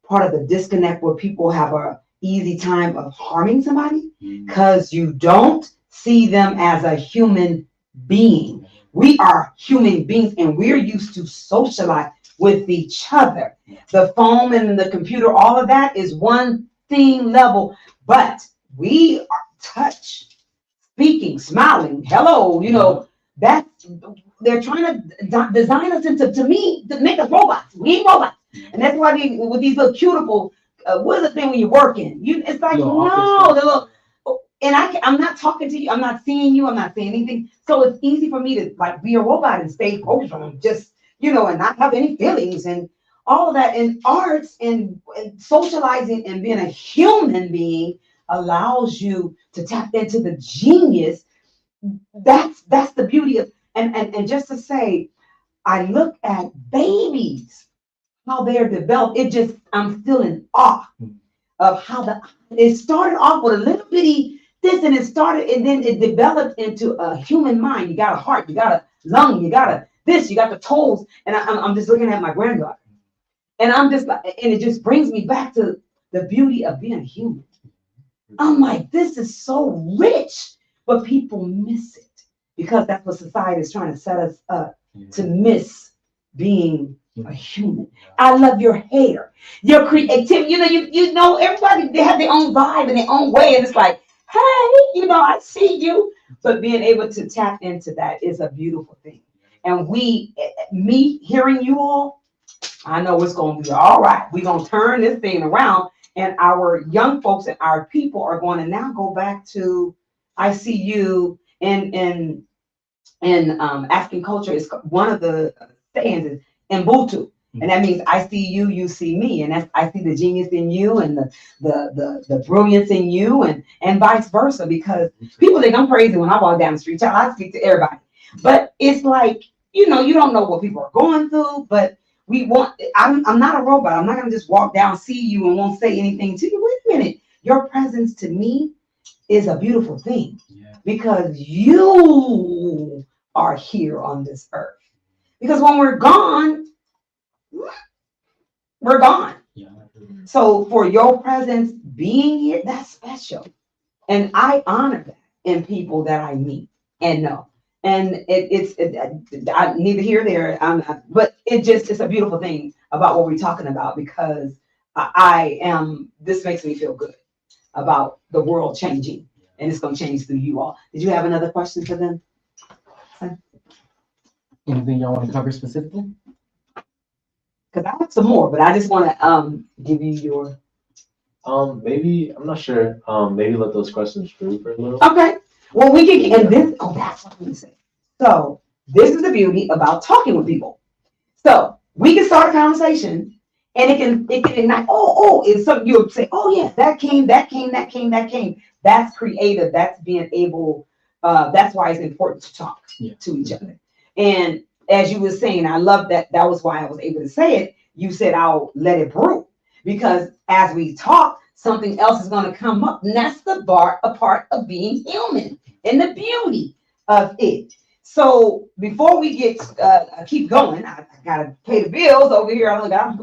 part of the disconnect, where people have a easy time of harming somebody because you don't see them as a human being. We are human beings, and we're used to socialize with each other. The phone and the computer, all of that is one thing level, but we are touch, speaking, smiling, hello, they're trying to design us to me, to make us robots. We ain't robots. And that's why with these little cuticle, what is the thing when you're working? It's like, no, the little, and I'm not talking to you, I'm not seeing you, I'm not saying anything. So it's easy for me to like be a robot and stay focused on just, and not have any feelings and all of that. And arts and socializing and being a human being allows you to tap into the genius. That's the beauty of, and just to say, I look at babies, how they're developed. I'm still in awe of how it started off with a little bitty this, and then it developed into a human mind. You got a heart, you got a lung, you got you got the toes, and I'm just looking at my granddaughter, and I'm just like, and it just brings me back to the beauty of being human. I'm like, this is so rich, but people miss it because that's what society is trying to set us up to miss being a human. I love your hair, your creativity. Everybody, they have their own vibe and their own way, and it's like, hey, I see you. But being able to tap into that is a beautiful thing. And me hearing you all, I know it's going to be all right. We're going to turn this thing around, and our young folks and our people are going to now go back to, I see you in African culture. Is one of the sayings is Mbutu. And that means I see you, you see me, and I see the genius in you and the brilliance in you, and vice versa. Because people think I'm crazy when I walk down the street. I speak to everybody, but it's like you don't know what people are going through. But I'm not a robot. I'm not gonna just walk down, see you, and won't say anything to you. Wait a minute, your presence to me is a beautiful thing because you are here on this earth. Because when we're gone. We're gone. So for your presence being here, that's special. And I honor that in people that I meet and know. And it's neither here nor there. But it's a beautiful thing about what we're talking about because this makes me feel good about the world changing. And it's going to change through you all. Did you have another question for them? Anything y'all want to cover specifically? Because I have some more, but I just want to give you your. Maybe I'm not sure. Maybe let those questions brew for a little. Okay. Well, we can and this. Oh, that's what I'm going to say. So this is the beauty about talking with people. So we can start a conversation, and it can ignite. It's something you'll say. Oh yeah, that came. That's creative. That's being able. That's why it's important to talk to each other. And as you were saying, I love that. That was why I was able to say it. You said, I'll let it brew. Because as we talk, something else is going to come up. And that's a part of being human and the beauty of it. So before we keep going, I got to pay the bills over here. I'm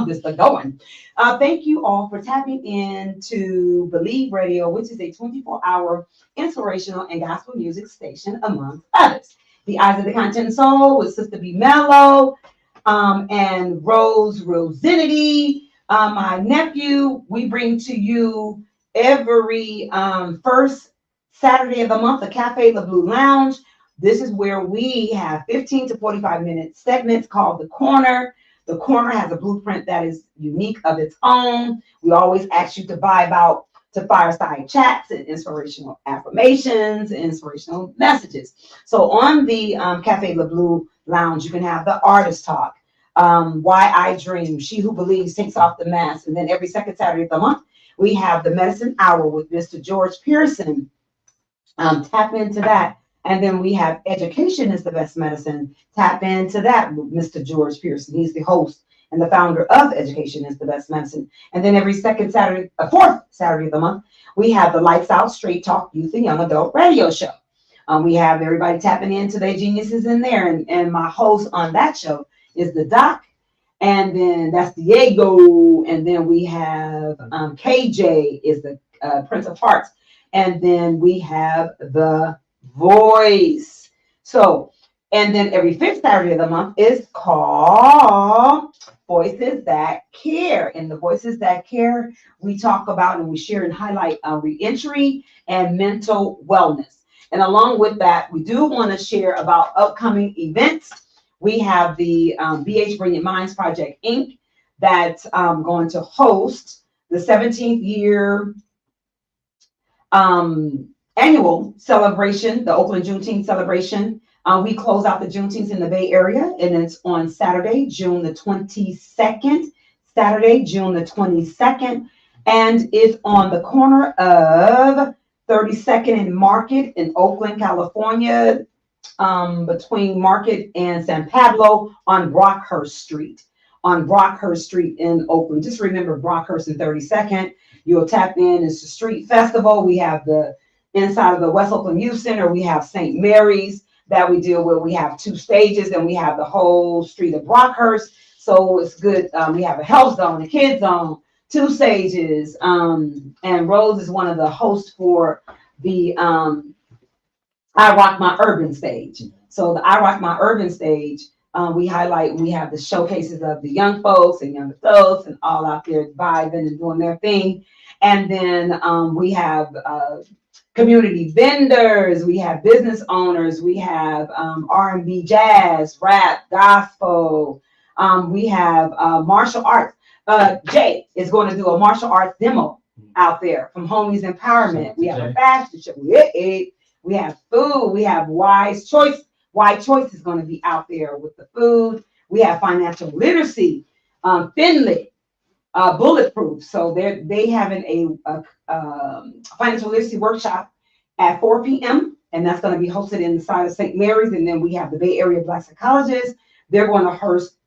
just going. Thank you all for tapping into Believe Radio, which is a 24-hour inspirational and gospel music station, amongst others. The Eyes of the Conscious Soul with Sistah B. Mellow and Rosenity. My nephew, we bring to you every first Saturday of the month, the Cafe La Blue Lounge. This is where we have 15 to 45-minute segments called The Corner. The Corner has a blueprint that is unique of its own. We always ask you to vibe out to fireside chats and inspirational affirmations and inspirational messages. So on the Cafe La Blue Lounge, you can have the artist talk, Why I Dream, She Who Believes Takes Off the Mask. And then every second Saturday of the month, we have the Medicine Hour with Mr. George Pearson. Tap into that. And then we have Education is the Best Medicine. Tap into that with Mr. George Pearson. He's the host and the founder of Education is the Best Medicine. And then every fourth Saturday of the month, we have the Lights Out Straight Talk Youth and Young Adult Radio Show. We have everybody tapping into their geniuses in there. And my host on that show is the Doc. And then that's Diego. And then we have KJ is the Prince of Hearts. And then we have the Voice. So, and then every fifth Saturday of the month is called Voices That Care. And the Voices That Care, we talk about and we share and highlight reentry and mental wellness. And along with that, we do want to share about upcoming events. We have the BH Brilliant Minds Project, Inc. that's going to host the 17th year annual celebration, the Oakland Juneteenth celebration. We close out the Juneteenth in the Bay Area, and it's on Saturday, June the 22nd. Saturday, June the 22nd, and it's on the corner of 32nd and Market in Oakland, California, between Market and San Pablo on Brockhurst Street. On Brockhurst Street in Oakland. Just remember Brockhurst and 32nd. You'll tap in. It's a street festival. We have the inside of the West Oakland Youth Center. We have St. Mary's that we deal with. We have 2 stages, and we have the whole street of Brockhurst. So it's good. We have a health zone, a kids zone, 2 stages. And Rose is one of the hosts for the I Rock My Urban stage. So the I Rock My Urban stage, we have the showcases of the young folks and young adults and all out there vibing and doing their thing. And then we have community vendors, we have business owners, we have R&B, jazz, rap, gospel. We have martial arts. Jay is going to do a martial arts demo out there from Homies Empowerment. We have a fashion show. We have food. We have Wise Choice. Wise Choice is going to be out there with the food. We have financial literacy. Finley, Bulletproof. So they having a financial literacy workshop at 4 p.m. and that's going to be hosted inside of St. Mary's. And then we have the Bay Area Black Psychologists. They're going to host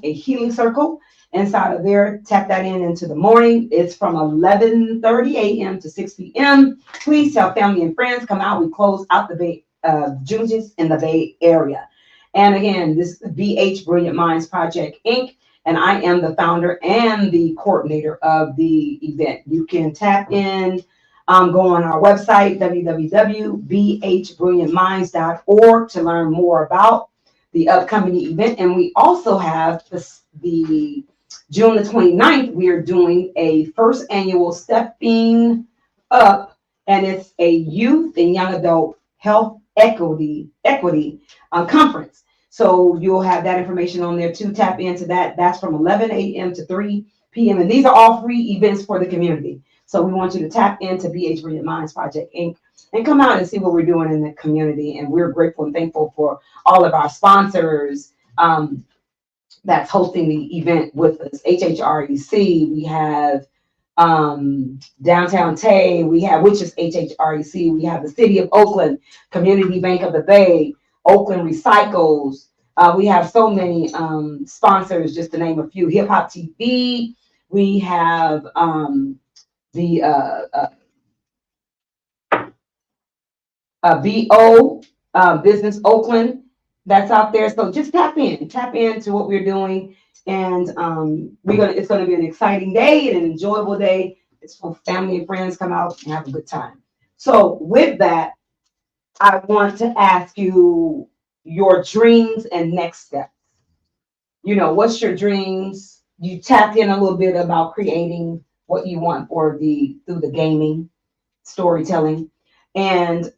a healing circle inside of there. Tap that into the morning. It's from 11:30 a.m. to 6 p.m. Please tell family and friends, come out. We close out the Bay Juneteenth in the Bay Area. And again, this is the BH Brilliant Minds Project, Inc. And I am the founder and the coordinator of the event. You can tap in, go on our website, www.bhbrilliantminds.org to learn more about the upcoming event. And we also have the June the 29th, we are doing a first annual Stepping Up, and it's a youth and young adult health equity conference. So you'll have that information on there too. Tap into that. That's from 11 a.m. to 3 p.m. And these are all free events for the community. So we want you to tap into BH Brilliant Minds Project, Inc. and come out and see what we're doing in the community. And we're grateful and thankful for all of our sponsors that's hosting the event with us. HHREC, we have Downtown Tay, which is HHREC, we have the City of Oakland, Community Bank of the Bay, Oakland Recycles. We have so many sponsors, just to name a few. Hip Hop TV. We have the VO Business Oakland that's out there. So just tap into what we're doing, and it's gonna be an exciting day and an enjoyable day. It's for family and friends, come out and have a good time. So with that, I want to ask you your dreams and next steps. What's your dreams? You tapped in a little bit about creating what you want through the gaming, storytelling. And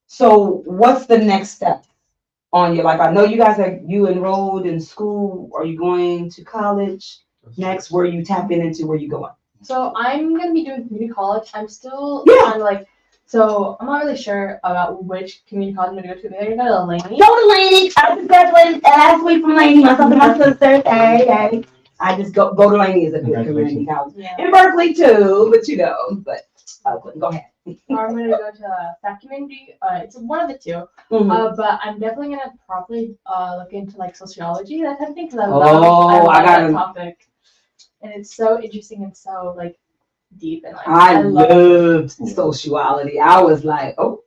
so what's the next step on your life? I know you enrolled in school. Are you going to college next? Where you tapping into? Where you going? So I'm going to be doing community college. I'm still kind of so I'm not really sure about which community college I'm going to go to. Maybe go to Laney. Go to Laney. I just graduated last week from Laney. Myself and my sister. Hey. I just go to Laney is a good community college. Yeah. In Berkeley too, but go ahead. I'm going to go to that community. It's one of the two. Mm-hmm. But I'm definitely going to probably look into sociology, that type of thing, because I love that topic. And it's so interesting and so deep, and I loved sociality. I was like, oh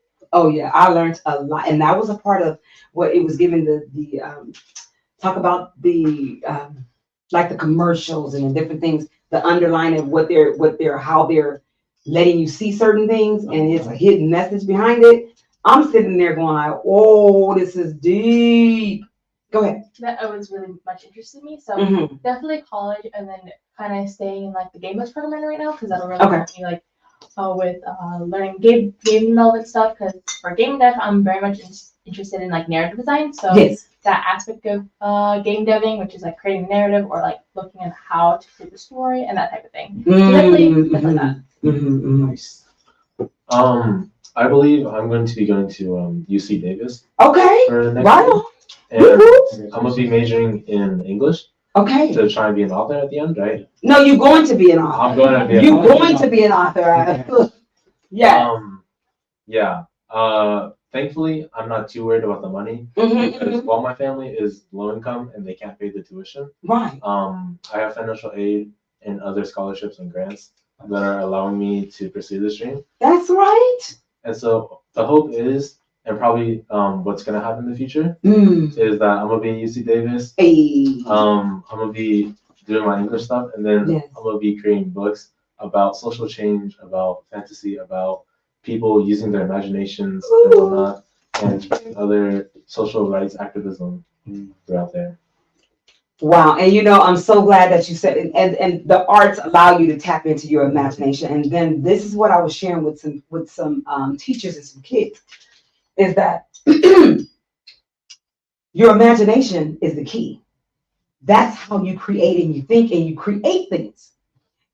yeah, I learned a lot, and that was a part of what it was given the talk about the the commercials and the different things, the underline of how they're letting you see certain things, and it's a hidden message behind it. I'm sitting there going oh, this is deep. Go ahead. That was really much interested in me. So definitely college, and then kind of staying in the game bus program right now, because that'll really help me with learning game development stuff, because for game dev, I'm very much interested in like narrative design. So that aspect of game deving, which is like creating a narrative or like looking at how to create the story and that type of thing. So definitely that. Nice. I believe I'm going to be going to UC Davis. Okay. For the next right year. on. And I'm gonna be majoring in English. Okay. To try and be an author at the end, right? No, you're going to be an author. I'm going to be. You're going to be an author. Yeah. Yeah. Thankfully, I'm not too worried about the money because while my family is low income and they can't pay the tuition, right. I have financial aid and other scholarships and grants that are allowing me to pursue this dream. That's right. And so the hope is, and probably what's gonna happen in the future is that I'm gonna be in UC Davis. Hey. I'm gonna be doing my English stuff, and then I'm gonna be creating books about social change, about fantasy, about people using their imaginations and whatnot, and spreading other social rights activism throughout there. Wow, and you know, I'm so glad that you said it, and the arts allow you to tap into your imagination. And then this is what I was sharing with some teachers and some kids, is that your imagination is the key. That's how you create and you think and you create things.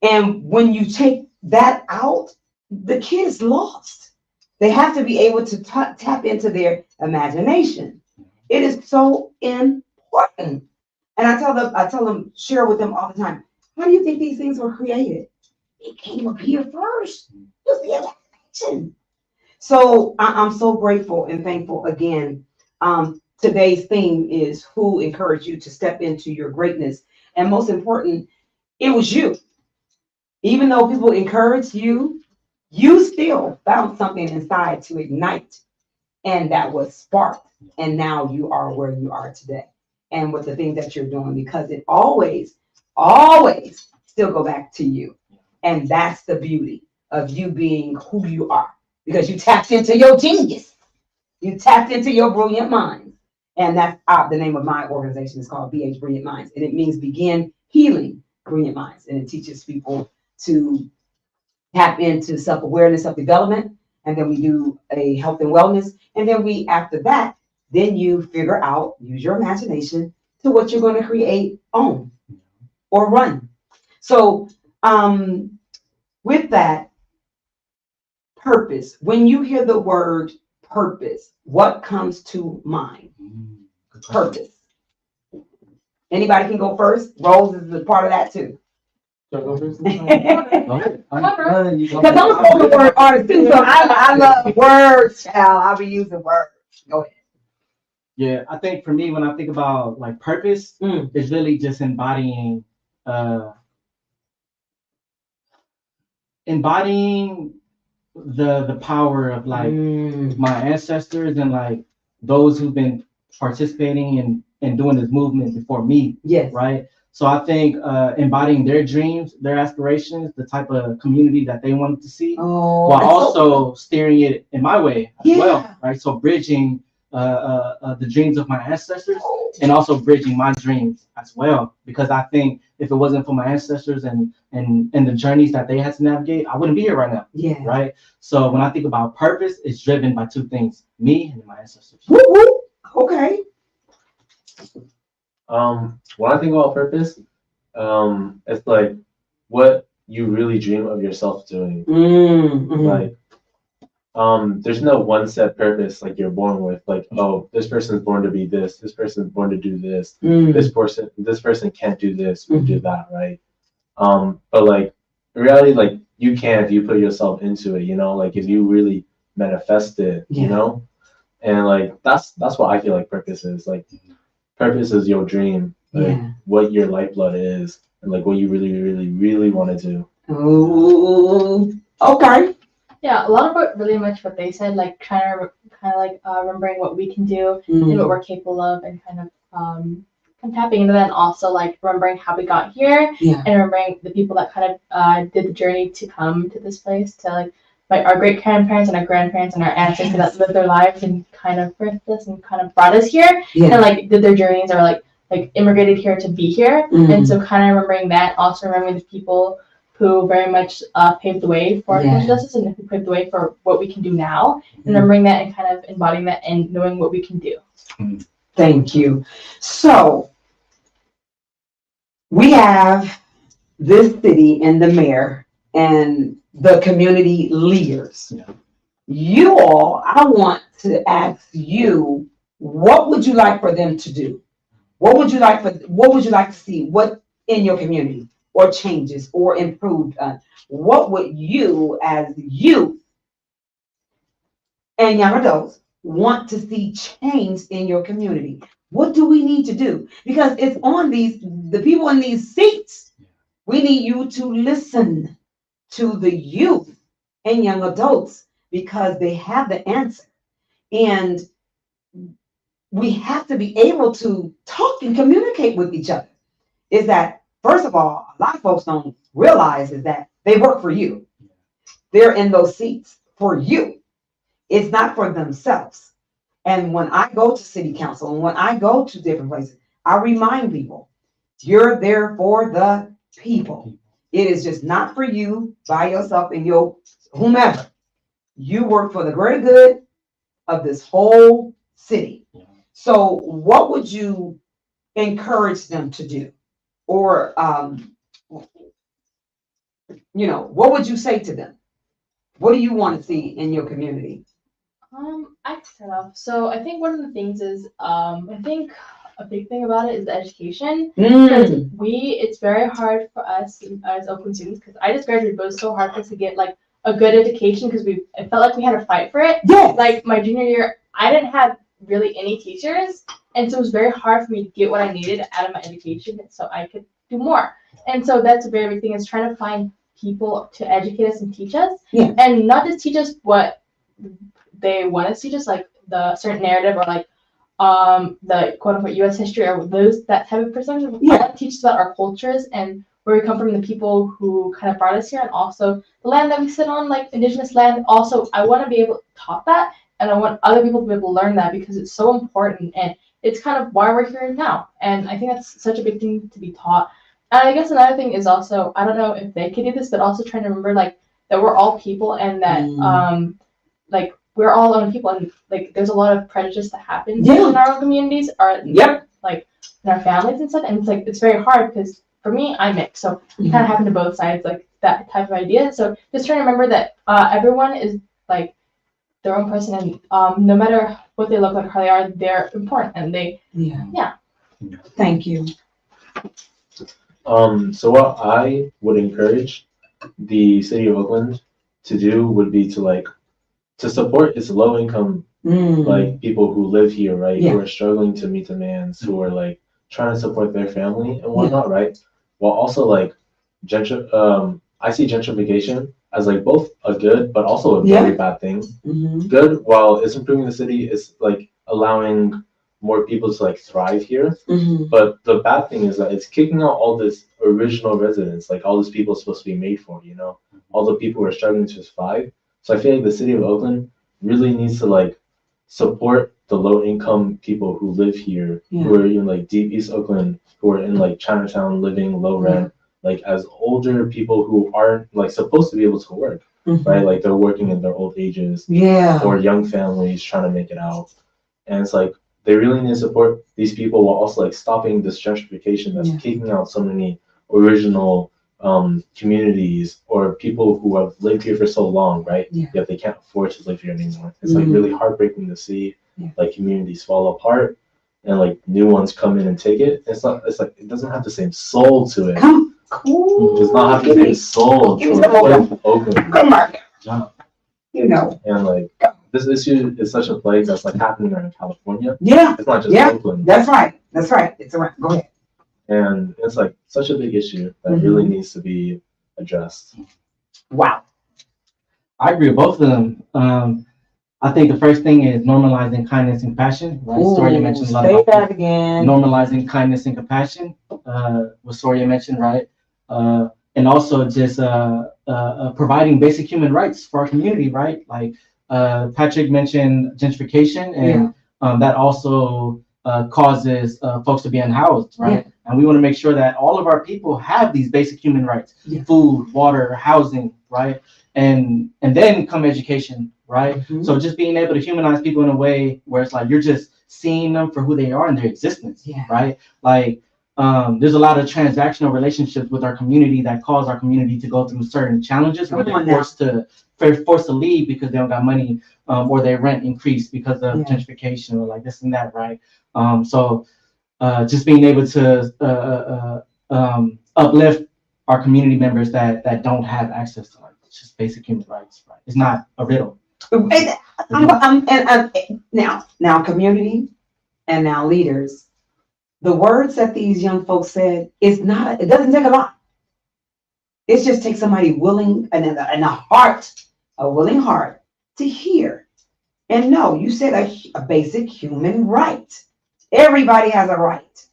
And when you take that out, the kid is lost. They have to be able to tap into their imagination. It is so important. And I tell them, share with them all the time. How do you think these things were created? It came up here first. Just the imagination. So I'm so grateful and thankful again. Today's theme is who encouraged you to step into your greatness. And most important, it was you. Even though people encouraged you, you still found something inside to ignite. And that was sparked. And now you are where you are today. And with the things that you're doing, because it always still go back to you. And that's the beauty of you being who you are, because you tapped into your genius. You tapped into your brilliant mind. And that's the name of my organization is called BH Brilliant Minds. And it means begin healing brilliant minds. And it teaches people to tap into self-awareness, self-development. And then we do a health and wellness. And then after that, then you figure out, use your imagination to what you're going to create, own, or run. So with that, purpose. When you hear the word purpose, what comes to mind? Purpose. Anybody can go first. Rose is a part of that too. Because I'm a spoken word artist too, so I love words, child. I'll be using words. Go ahead. Yeah, I think for me, when I think about like purpose, it's really just embodying the power of like my ancestors and like those who've been participating and doing this movement before me. Yes. Right. So I think embodying their dreams, their aspirations, the type of community that they wanted to see, while also steering it in my way as well. Right. So bridging the dreams of my ancestors and also bridging my dreams as well, because I think if it wasn't for my ancestors and the journeys that they had to navigate, I wouldn't be here right now. Yeah. Right. So when I think about purpose, it's driven by two things: me and my ancestors. Woo-hoo. Okay. When I think about purpose, it's like what you really dream of yourself doing. Like there's no one set purpose like you're born with, like, oh, this person's born to be this person's born to do this, this person can't do this or do that, right? But like in reality, like you can if you put yourself into it, you know, like if you really manifest it, you know. And like that's what I feel like purpose is. Like purpose is your dream, like what your lifeblood is, and like what you really, really, really want to do. Oh, okay. Yeah, a lot of what really much what they said, like trying to kind of like remembering what we can do and what we're capable of, and kind of tapping into that, and also like remembering how we got here, and remembering the people that kind of did the journey to come to this place, to like our great grandparents and our grandparents and our ancestors that lived their lives and kind of birthed us and kind of brought us here, and like did their journeys or like immigrated here to be here, and so kind of remembering that, also remembering the people who very much paved the way for social justice and who paved the way for what we can do now, and remembering that and kind of embodying that and knowing what we can do. Thank you. So we have this city and the mayor and the community leaders. Yeah. You all, I want to ask you, what would you like for them to do? What would you like to see? What in your community, or changes or improved on? What would you as youth and young adults want to see change in your community? What do we need to do? Because it's on the people in these seats. We need you to listen to the youth and young adults because they have the answer. And we have to be able to talk and communicate with each other. Is that, first of all, a lot of folks don't realize is that they work for you. They're in those seats for you. It's not for themselves. And when I go to city council and when I go to different places, I remind people, you're there for the people. It is just not for you by yourself and your whomever. You work for the greater good of this whole city. So what would you encourage them to do? Or, what would you say to them? What do you want to see in your community? I can start off. So I think one of the things is, I think a big thing about it is the education. Because it's very hard for us as Oakland students, because I just graduated, but it was so hard for us to get like a good education because it felt like we had to fight for it. Yeah. Like my junior year, I didn't have really any teachers, and so it was very hard for me to get what I needed out of my education so I could do more. And so that's a very big thing, is trying to find people to educate us and teach us. Yeah. And not just teach us what they want us to teach us, like the certain narrative or like the quote unquote US history or that type of perspective. I want to teach us about our cultures and where we come from, the people who kind of brought us here, and also the land that we sit on, like indigenous land. Also, I want to be able to talk that, and I want other people to be able to learn that because it's so important, and it's kind of why we're here now. And I think that's such a big thing to be taught. And I guess another thing is also, I don't know if they could do this, but also trying to remember like that we're all people, and that like we're all our own people, and like there's a lot of prejudice that happens in our own communities, or like in our families and stuff. And it's like it's very hard because for me, I mix, so it kind of happened to both sides, like that type of idea. So just trying to remember that everyone is like their own person, and no matter what they look like, how they are, they're important, and they Thank you. So what I would encourage the city of Oakland to do would be to support its low income like people who live here, right? Who are struggling to meet demands, who are like trying to support their family and whatnot, right? While also like I see gentrification as like both a good but also a very bad thing. Good, while it's improving the city, it's like allowing more people to like thrive here. But the bad thing is that it's kicking out all this original residents, like all these people supposed to be made for, all the people who are struggling to survive. So I feel like the city of Oakland really needs to like support the low income people who live here, who are in like deep East Oakland, who are in like Chinatown living low rent, like as older people who aren't like supposed to be able to work, right? Like they're working in their old ages, or young families trying to make it out. And it's like they really need to support these people while also like stopping this gentrification that's kicking out so many original communities or people who have lived here for so long, right? Yet they can't afford to live here anymore. It's like really heartbreaking to see like communities fall apart and like new ones come in and take it. It's like it doesn't have the same soul to it. It does not have the same soul to Oakland. Come on. And like this issue is such a plague that's like happening around California. It's not just Oakland. That's right. It's around. Go ahead. And it's like such a big issue that really needs to be addressed. Wow. I agree with both of them. I think the first thing is normalizing kindness and compassion. Right? Soriyan mentioned a lot about that again. Normalizing kindness and compassion. What Soriyan mentioned, right? And also just providing basic human rights for our community, right? Like Patrick mentioned gentrification, and that also causes folks to be unhoused, right? And we want to make sure that all of our people have these basic human rights, food, water, housing, right? And then come education, right? So just being able to humanize people in a way where it's like you're just seeing them for who they are in their existence, right? Like there's a lot of transactional relationships with our community that cause our community to go through certain challenges where they're forced to leave because they don't got money, or their rent increased because of gentrification or like this and that, right? So just being able to uplift our community members that don't have access to like just basic human rights, right? It's not a riddle. Now community and now leaders, the words that these young folks said, it doesn't take a lot. It just takes somebody willing and a willing heart to hear and know. You said a basic human right. Everybody has a right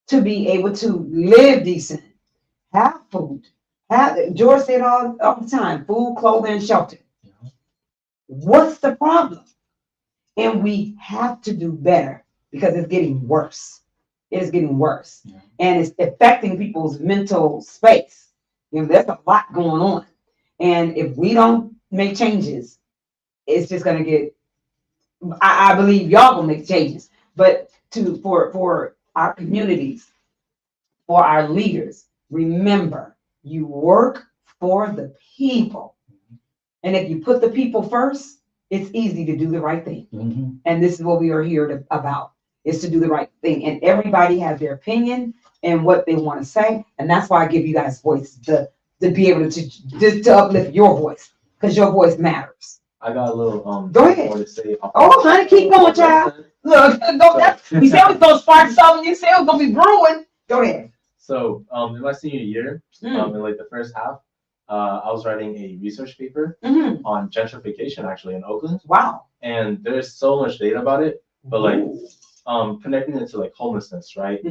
to be able to live decent, have food, George said all the time, food, clothing, shelter. What's the problem? And we have to do better because it's getting worse. It is getting worse. And it's affecting people's mental space. There's a lot going on. And if we don't make changes, it's just gonna get, I believe y'all gonna make changes. But for our communities, for our leaders, remember, you work for the people. And if you put the people first, it's easy to do the right thing. And this is what we are here about, is to do the right thing. And everybody has their opinion and what they want to say. And that's why I give you guys voice to be able to uplift your voice, because your voice matters. I got a little go ahead. more to say. Oh, honey, keep going, child. Look, we said we was gonna spark something. You said it was gonna be brewing. Go ahead. So, in my senior year, in like the first half, I was writing a research paper on gentrification, actually, in Oakland. Wow. And there's so much data about it, but like connecting it to like homelessness, right?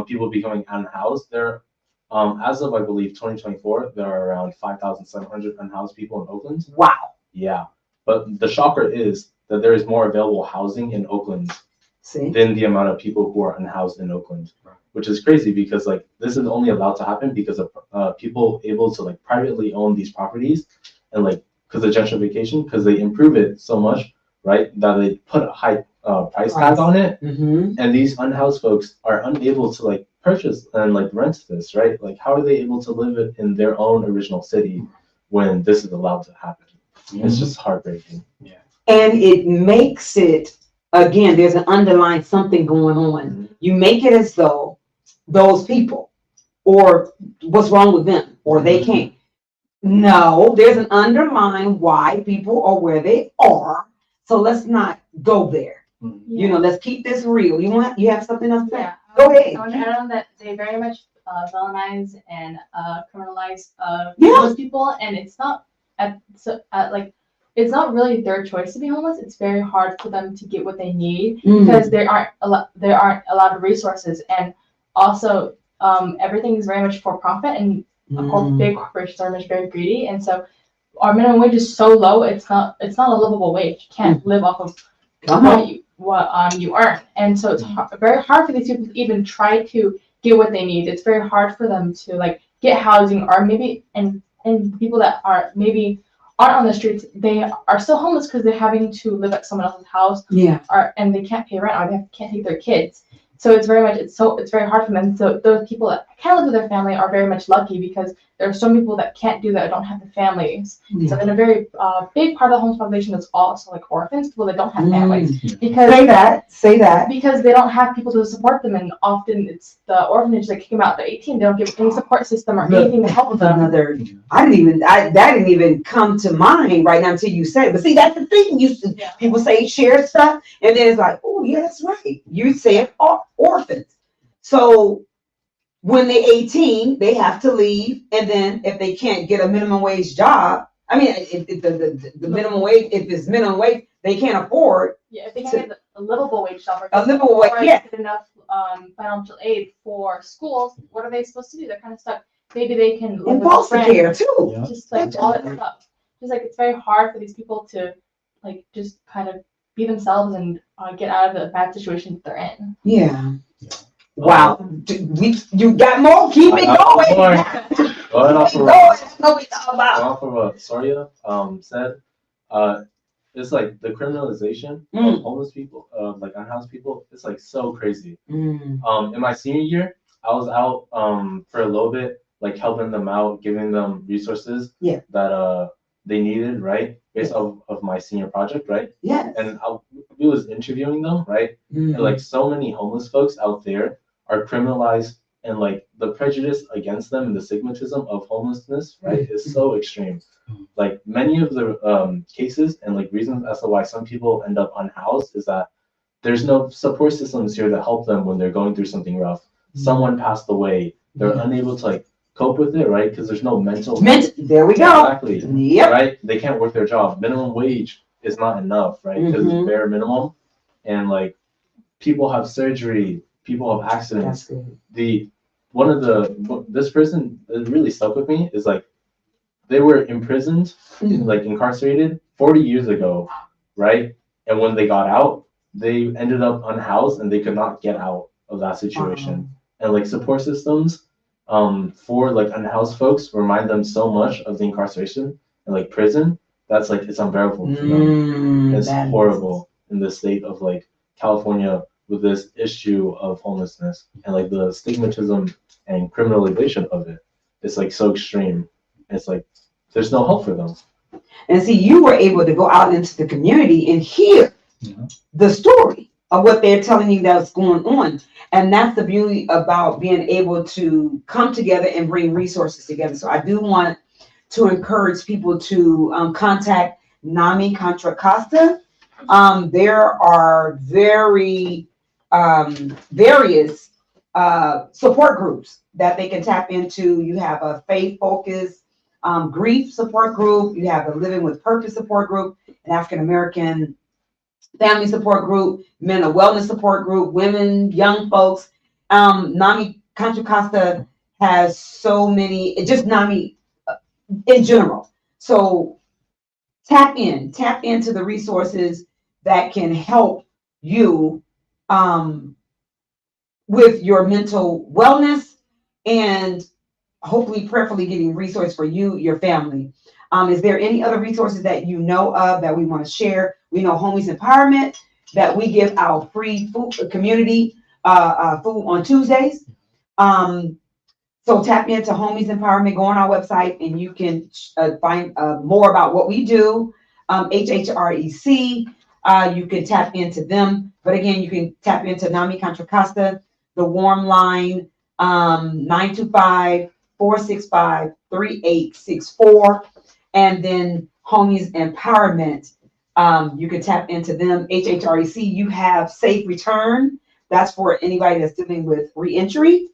People becoming unhoused. There, as of I believe 2024, there are around 5,700 unhoused people in Oakland. Wow. Yeah, but the shocker is that there is more available housing in Oakland than the amount of people who are unhoused in Oakland, which is crazy because like this is only allowed to happen because of people able to like privately own these properties, and like because of gentrification, because they improve it so much, right, that they put a high price tag on it, and these unhoused folks are unable to like purchase and like rent this, right? Like how are they able to live it in their own original city when this is allowed to happen? It's just heartbreaking. And it makes it, again, there's an underlying something going on. You make it as though those people, or what's wrong with them, or they can't. No, there's an underlying why people are where they are. So let's not go there. Let's keep this real. You have something else to say? Go ahead. I want to add on that they very much villainize and criminalize those people, and it's not it's not really their choice to be homeless. It's very hard for them to get what they need because there aren't a lot of resources, and also everything is very much for profit, and big corporations are very greedy, and so our minimum wage is so low. It's not a livable wage. You can't live off of what you earn, and so it's very hard for these people to even try to get what they need. It's very hard for them to like get housing, or maybe and people that are maybe aren't on the streets, they are still homeless because they're having to live at someone else's house. And they can't pay rent, or they can't take their kids. So it's very hard for them. So those people that can live with their family are very much lucky, because there are some people that can't do that, don't have the families. So then a very big part of the homeless population is also like orphans, people that don't have families. Because say that because they don't have people to support them, and often it's the orphanage that kick them out. They're 18, they don't give any support system or anything to help them. That didn't even come to mind right now until you said it. But see, that's the thing. People say share stuff, and then it's like, oh yeah, that's right. You said orphans. So when they're 18, they have to leave, and then if they can't get a minimum wage job, I mean, if the minimum wage, if it's minimum wage, they can't afford. Yeah, if they can't get a livable wage job, or get enough financial aid for schools, what are they supposed to do? They're kind of stuck. Maybe they can live in foster care too. Just like all that stuff. Just like it's very hard for these people to like just kind of be themselves and get out of the bad situation that they're in. Wow. You got more? Keep it going. Going off of what Soriyan said, it's like the criminalization of homeless people, like unhoused people. It's like so crazy. In my senior year, I was out for a little bit, like helping them out, giving them resources that they needed, right? Based off of my senior project, right? Yes. And we was interviewing them, right? And like so many homeless folks out there are criminalized, and like the prejudice against them and the stigmatism of homelessness, right, is so extreme. Like many of the cases and like reasons as to why some people end up unhoused is that there's no support systems here to help them when they're going through something rough. Someone passed away. They're unable to like cope with it, right? Because there's no mental. There we go. Exactly. Yep. Right. They can't work their job. Minimum wage is not enough, right? Because it's bare minimum, and like people have surgery, people have accidents. This person that really stuck with me is like they were imprisoned, like incarcerated 40 years ago, right? And when they got out, they ended up unhoused and they could not get out of that situation. And like support systems for like unhoused folks remind them so much of the incarceration and like prison. That's like it's unbearable for them. It's horrible in the state of like California with this issue of homelessness and like the stigmatism and criminalization of it. It's like so extreme. It's like there's no hope for them. And see, you were able to go out into the community and hear the story of what they're telling you that's going on. And that's the beauty about being able to come together and bring resources together. So I do want to encourage people to contact NAMI Contra Costa. There are various support groups that they can tap into. You have a faith focused grief support group. You have a living with purpose support group, an African American family support group, mental wellness support group, women, young folks. NAMI Contra Costa has so many, just NAMI in general. So tap into the resources that can help you with your mental wellness and hopefully prayerfully getting resources for you, your family. Is there any other resources that you know of that we want to share? We know Homies Empowerment, that we give our free food community food on Tuesdays. So tap into Homies Empowerment, go on our website and you can find more about what we do. HHREC, you can tap into them. But again, you can tap into NAMI Contra Costa, the warm line, 925-465-3864. And then Homies Empowerment, you can tap into them. HHREC, you have Safe Return. That's for anybody that's dealing with reentry.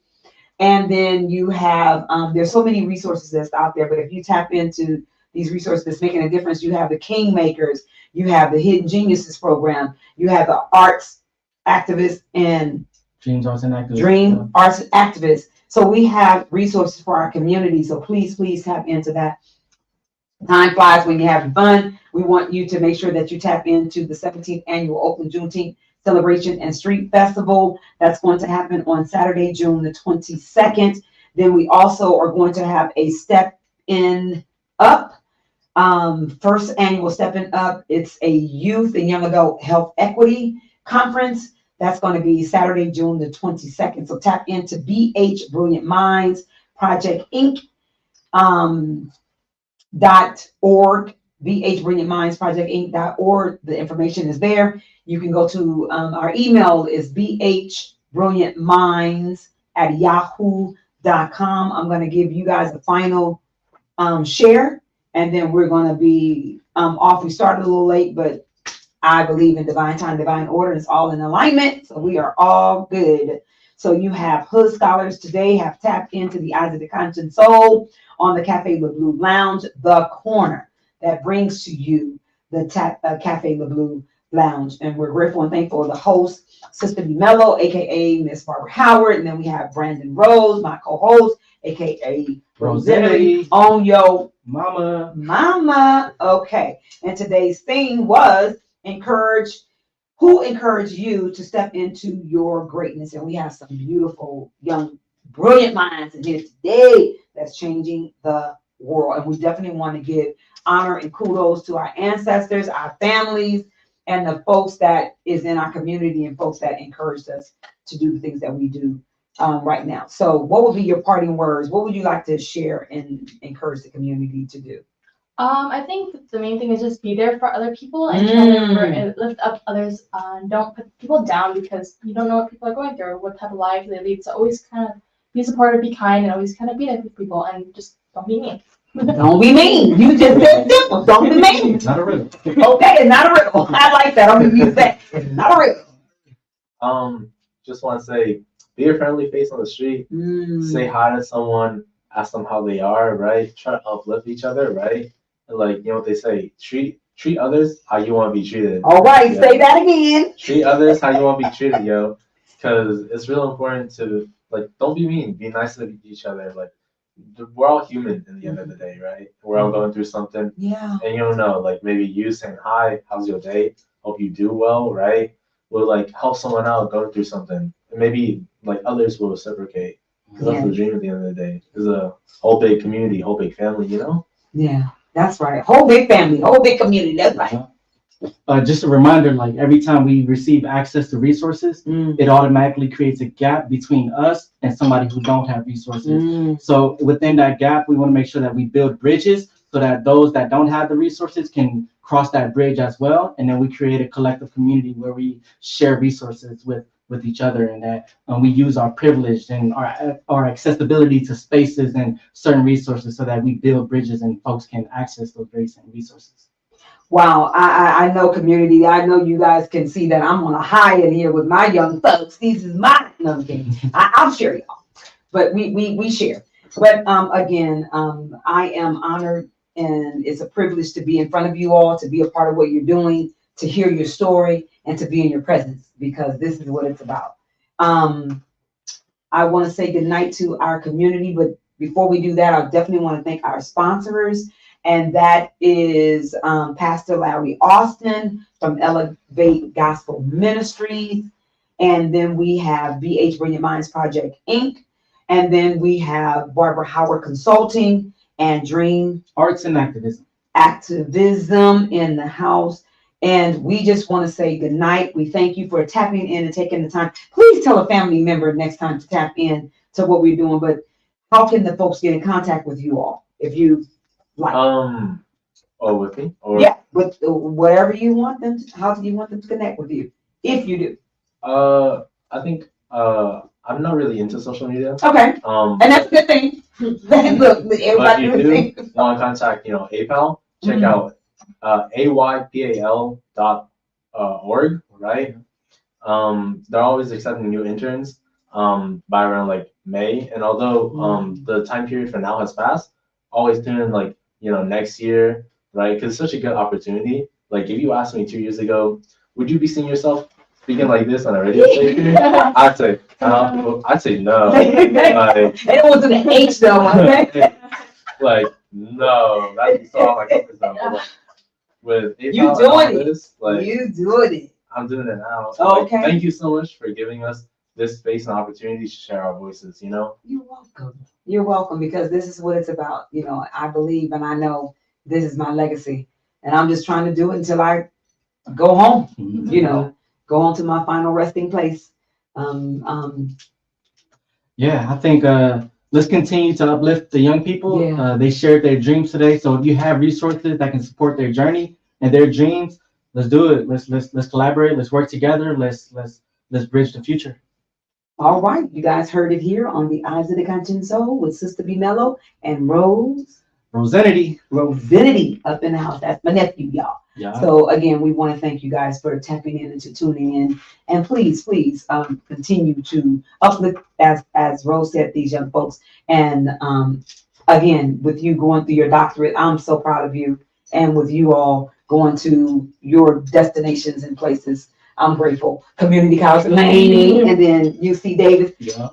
And then you have, there's so many resources that's out there, but if you tap into these resources that's making a difference, you have the Kingmakers, you have the Hidden Geniuses program, you have the Arts Activists and Dreams Arts and Activists. Dream Arts Activists. So we have resources for our community. So please tap into that. Time flies when you're having fun. We want you to make sure that you tap into the 17th annual Oakland Juneteenth Celebration and Street Festival. That's going to happen on Saturday, June the 22nd. Then we also are going to have a Step In Up, first annual Step In Up. It's a youth and young adult health equity conference. That's going to be Saturday, June the 22nd. So tap into BH Brilliant Minds Project Inc. .org, BH Brilliant Minds Project Inc.org. The information is there. You can go to our email is bhbrilliantminds@yahoo.com. I'm going to give you guys the final share, and then we're going to be off. We started a little late, but I believe in divine time, divine order. It's all in alignment, so we are all good. So you have Hood Scholars today have tapped into the Eyes of the Conscious Soul on the Cafe Le Bleu Lounge, the corner that brings to you the Cafe Le Bleu Lounge. And we're grateful and thankful of the host, Sistah Mellow, aka Ms.Barbara Howard. And then we have Brandon Rose, my co-host, aka Rosenity, on yo mama. Okay. And today's theme was encourage who encouraged you to step into your greatness? And we have some beautiful, young, brilliant minds in here today that's changing the world. And we definitely want to give honor and kudos to our ancestors, our families, and the folks that is in our community and folks that encouraged us to do the things that we do right now. So what would be your parting words? What would you like to share and encourage the community to do? I think the main thing is just be there for other people and try to remember and lift up others. Don't put people down because you don't know what people are going through or what type of lives they lead. So always kind of be supportive, be kind, and always kind of be there for people and just don't be mean. Don't be mean. You just said simple. Don't be mean. Not a riddle. Okay, it's not a riddle. I like that. I'm gonna use that. It's not a riddle. Just want to say, be a friendly face on the street. Say hi to someone. Ask them how they are. Right. Try to uplift each other. Right. And like, you know what they say, treat others how you want to be treated. All right, say that again. Treat others how you want to be treated, yo. Because it's real important to, like, don't be mean. Be nice to each other. Like, we're all human in the end of the day, right? We're all going through something. Yeah. And you don't know, like, maybe you saying, hi, how's your day? Hope you do well, right? Will, like, help someone out going through something. And maybe, like, others will reciprocate. Because that's the dream at the end of the day. There's a whole big community, whole big family, you know? Yeah. That's right. Whole big family, whole big community. That's right. Just a reminder, like every time we receive access to resources, it automatically creates a gap between us and somebody who don't have resources. So within that gap, we want to make sure that we build bridges so that those that don't have the resources can cross that bridge as well. And then we create a collective community where we share resources with each other, and that we use our privilege and our accessibility to spaces and certain resources so that we build bridges and folks can access those very same resources. Wow, I know community. I know you guys can see that I'm on a high in here with my young folks. These is mine. No, okay. I'll share y'all, but we share. But again, I am honored, and it's a privilege to be in front of you all, to be a part of what you're doing, to hear your story, and to be in your presence, because this is what it's about. I want to say goodnight to our community, but before we do that, I definitely want to thank our sponsors, and that is Pastor Larry Austin from Elevate Gospel Ministries, and then we have BH Brilliant Minds Project, Inc., and then we have Barbara Howard Consulting and Dream Arts and Activism. Activism in the house. And we just want to say good night. We thank you for tapping in and taking the time. Please tell a family member next time to tap in to what we're doing. But how can the folks get in contact with you all if you like? Or with me? Or yeah, with whatever you want them to. How do you want them to connect with you? If you do. I think I'm not really into social media. Okay. And that's a good thing. Look, everybody but if you do want to contact, APAL, check out aypal.org, right? They're always accepting new interns by around like May, and although the time period for now has passed, always tune in like next year, right? Because it's such a good opportunity. Like if you asked me 2 years ago, would you be seeing yourself speaking like this on a radio station? I'd say no. Like, it wasn't an H though. Like no, that's so on my comfort zone. But, like, with APAL you doing it. This, like, you doing it. I'm doing it now. So, okay. Like, thank you so much for giving us this space and opportunity to share our voices. You're welcome. You're welcome, because this is what it's about. I believe and I know this is my legacy, and I'm just trying to do it until I go home. Go on to my final resting place. Yeah, I think let's continue to uplift the young people. Yeah. They shared their dreams today. So if you have resources that can support their journey and their dreams, let's do it. Let's collaborate. Let's work together. Let's bridge the future. All right, you guys heard it here on the Eyes of the Conscious Soul with Sister B Mellow and Rosenity up in the house. That's my nephew, y'all. Yeah. So again, we want to thank you guys for tapping in and to tuning in, and please continue to uplift, as Rose said, these young folks. And again, with you going through your doctorate, I'm so proud of you, and with you all going to your destinations and places, I'm grateful. Community College Laney, and then UC Davis. Yeah.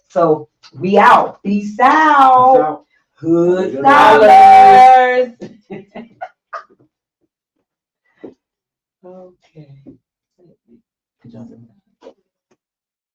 So we out. Peace out. Hood Good scholars. Okay. Good job.